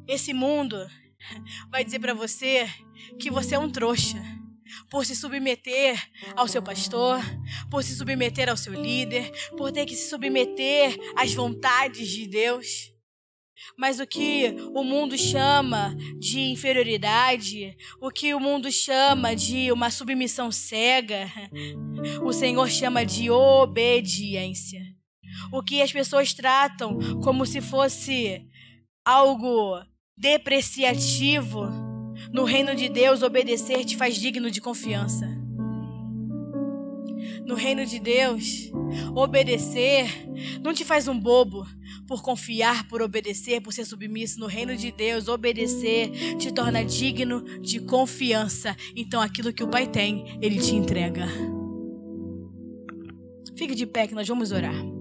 Speaker 1: Esse mundo vai dizer para você que você é um trouxa por se submeter ao seu pastor, por se submeter ao seu líder, por ter que se submeter às vontades de Deus. Mas o que o mundo chama de inferioridade, o que o mundo chama de uma submissão cega, o Senhor chama de obediência. O que as pessoas tratam como se fosse algo depreciativo, no reino de Deus, obedecer te faz digno de confiança. No reino de Deus, obedecer não te faz um bobo por confiar, por obedecer, por ser submisso. No reino de Deus, obedecer te torna digno de confiança. Então, aquilo que o Pai tem, Ele te entrega. Fique de pé que nós vamos orar.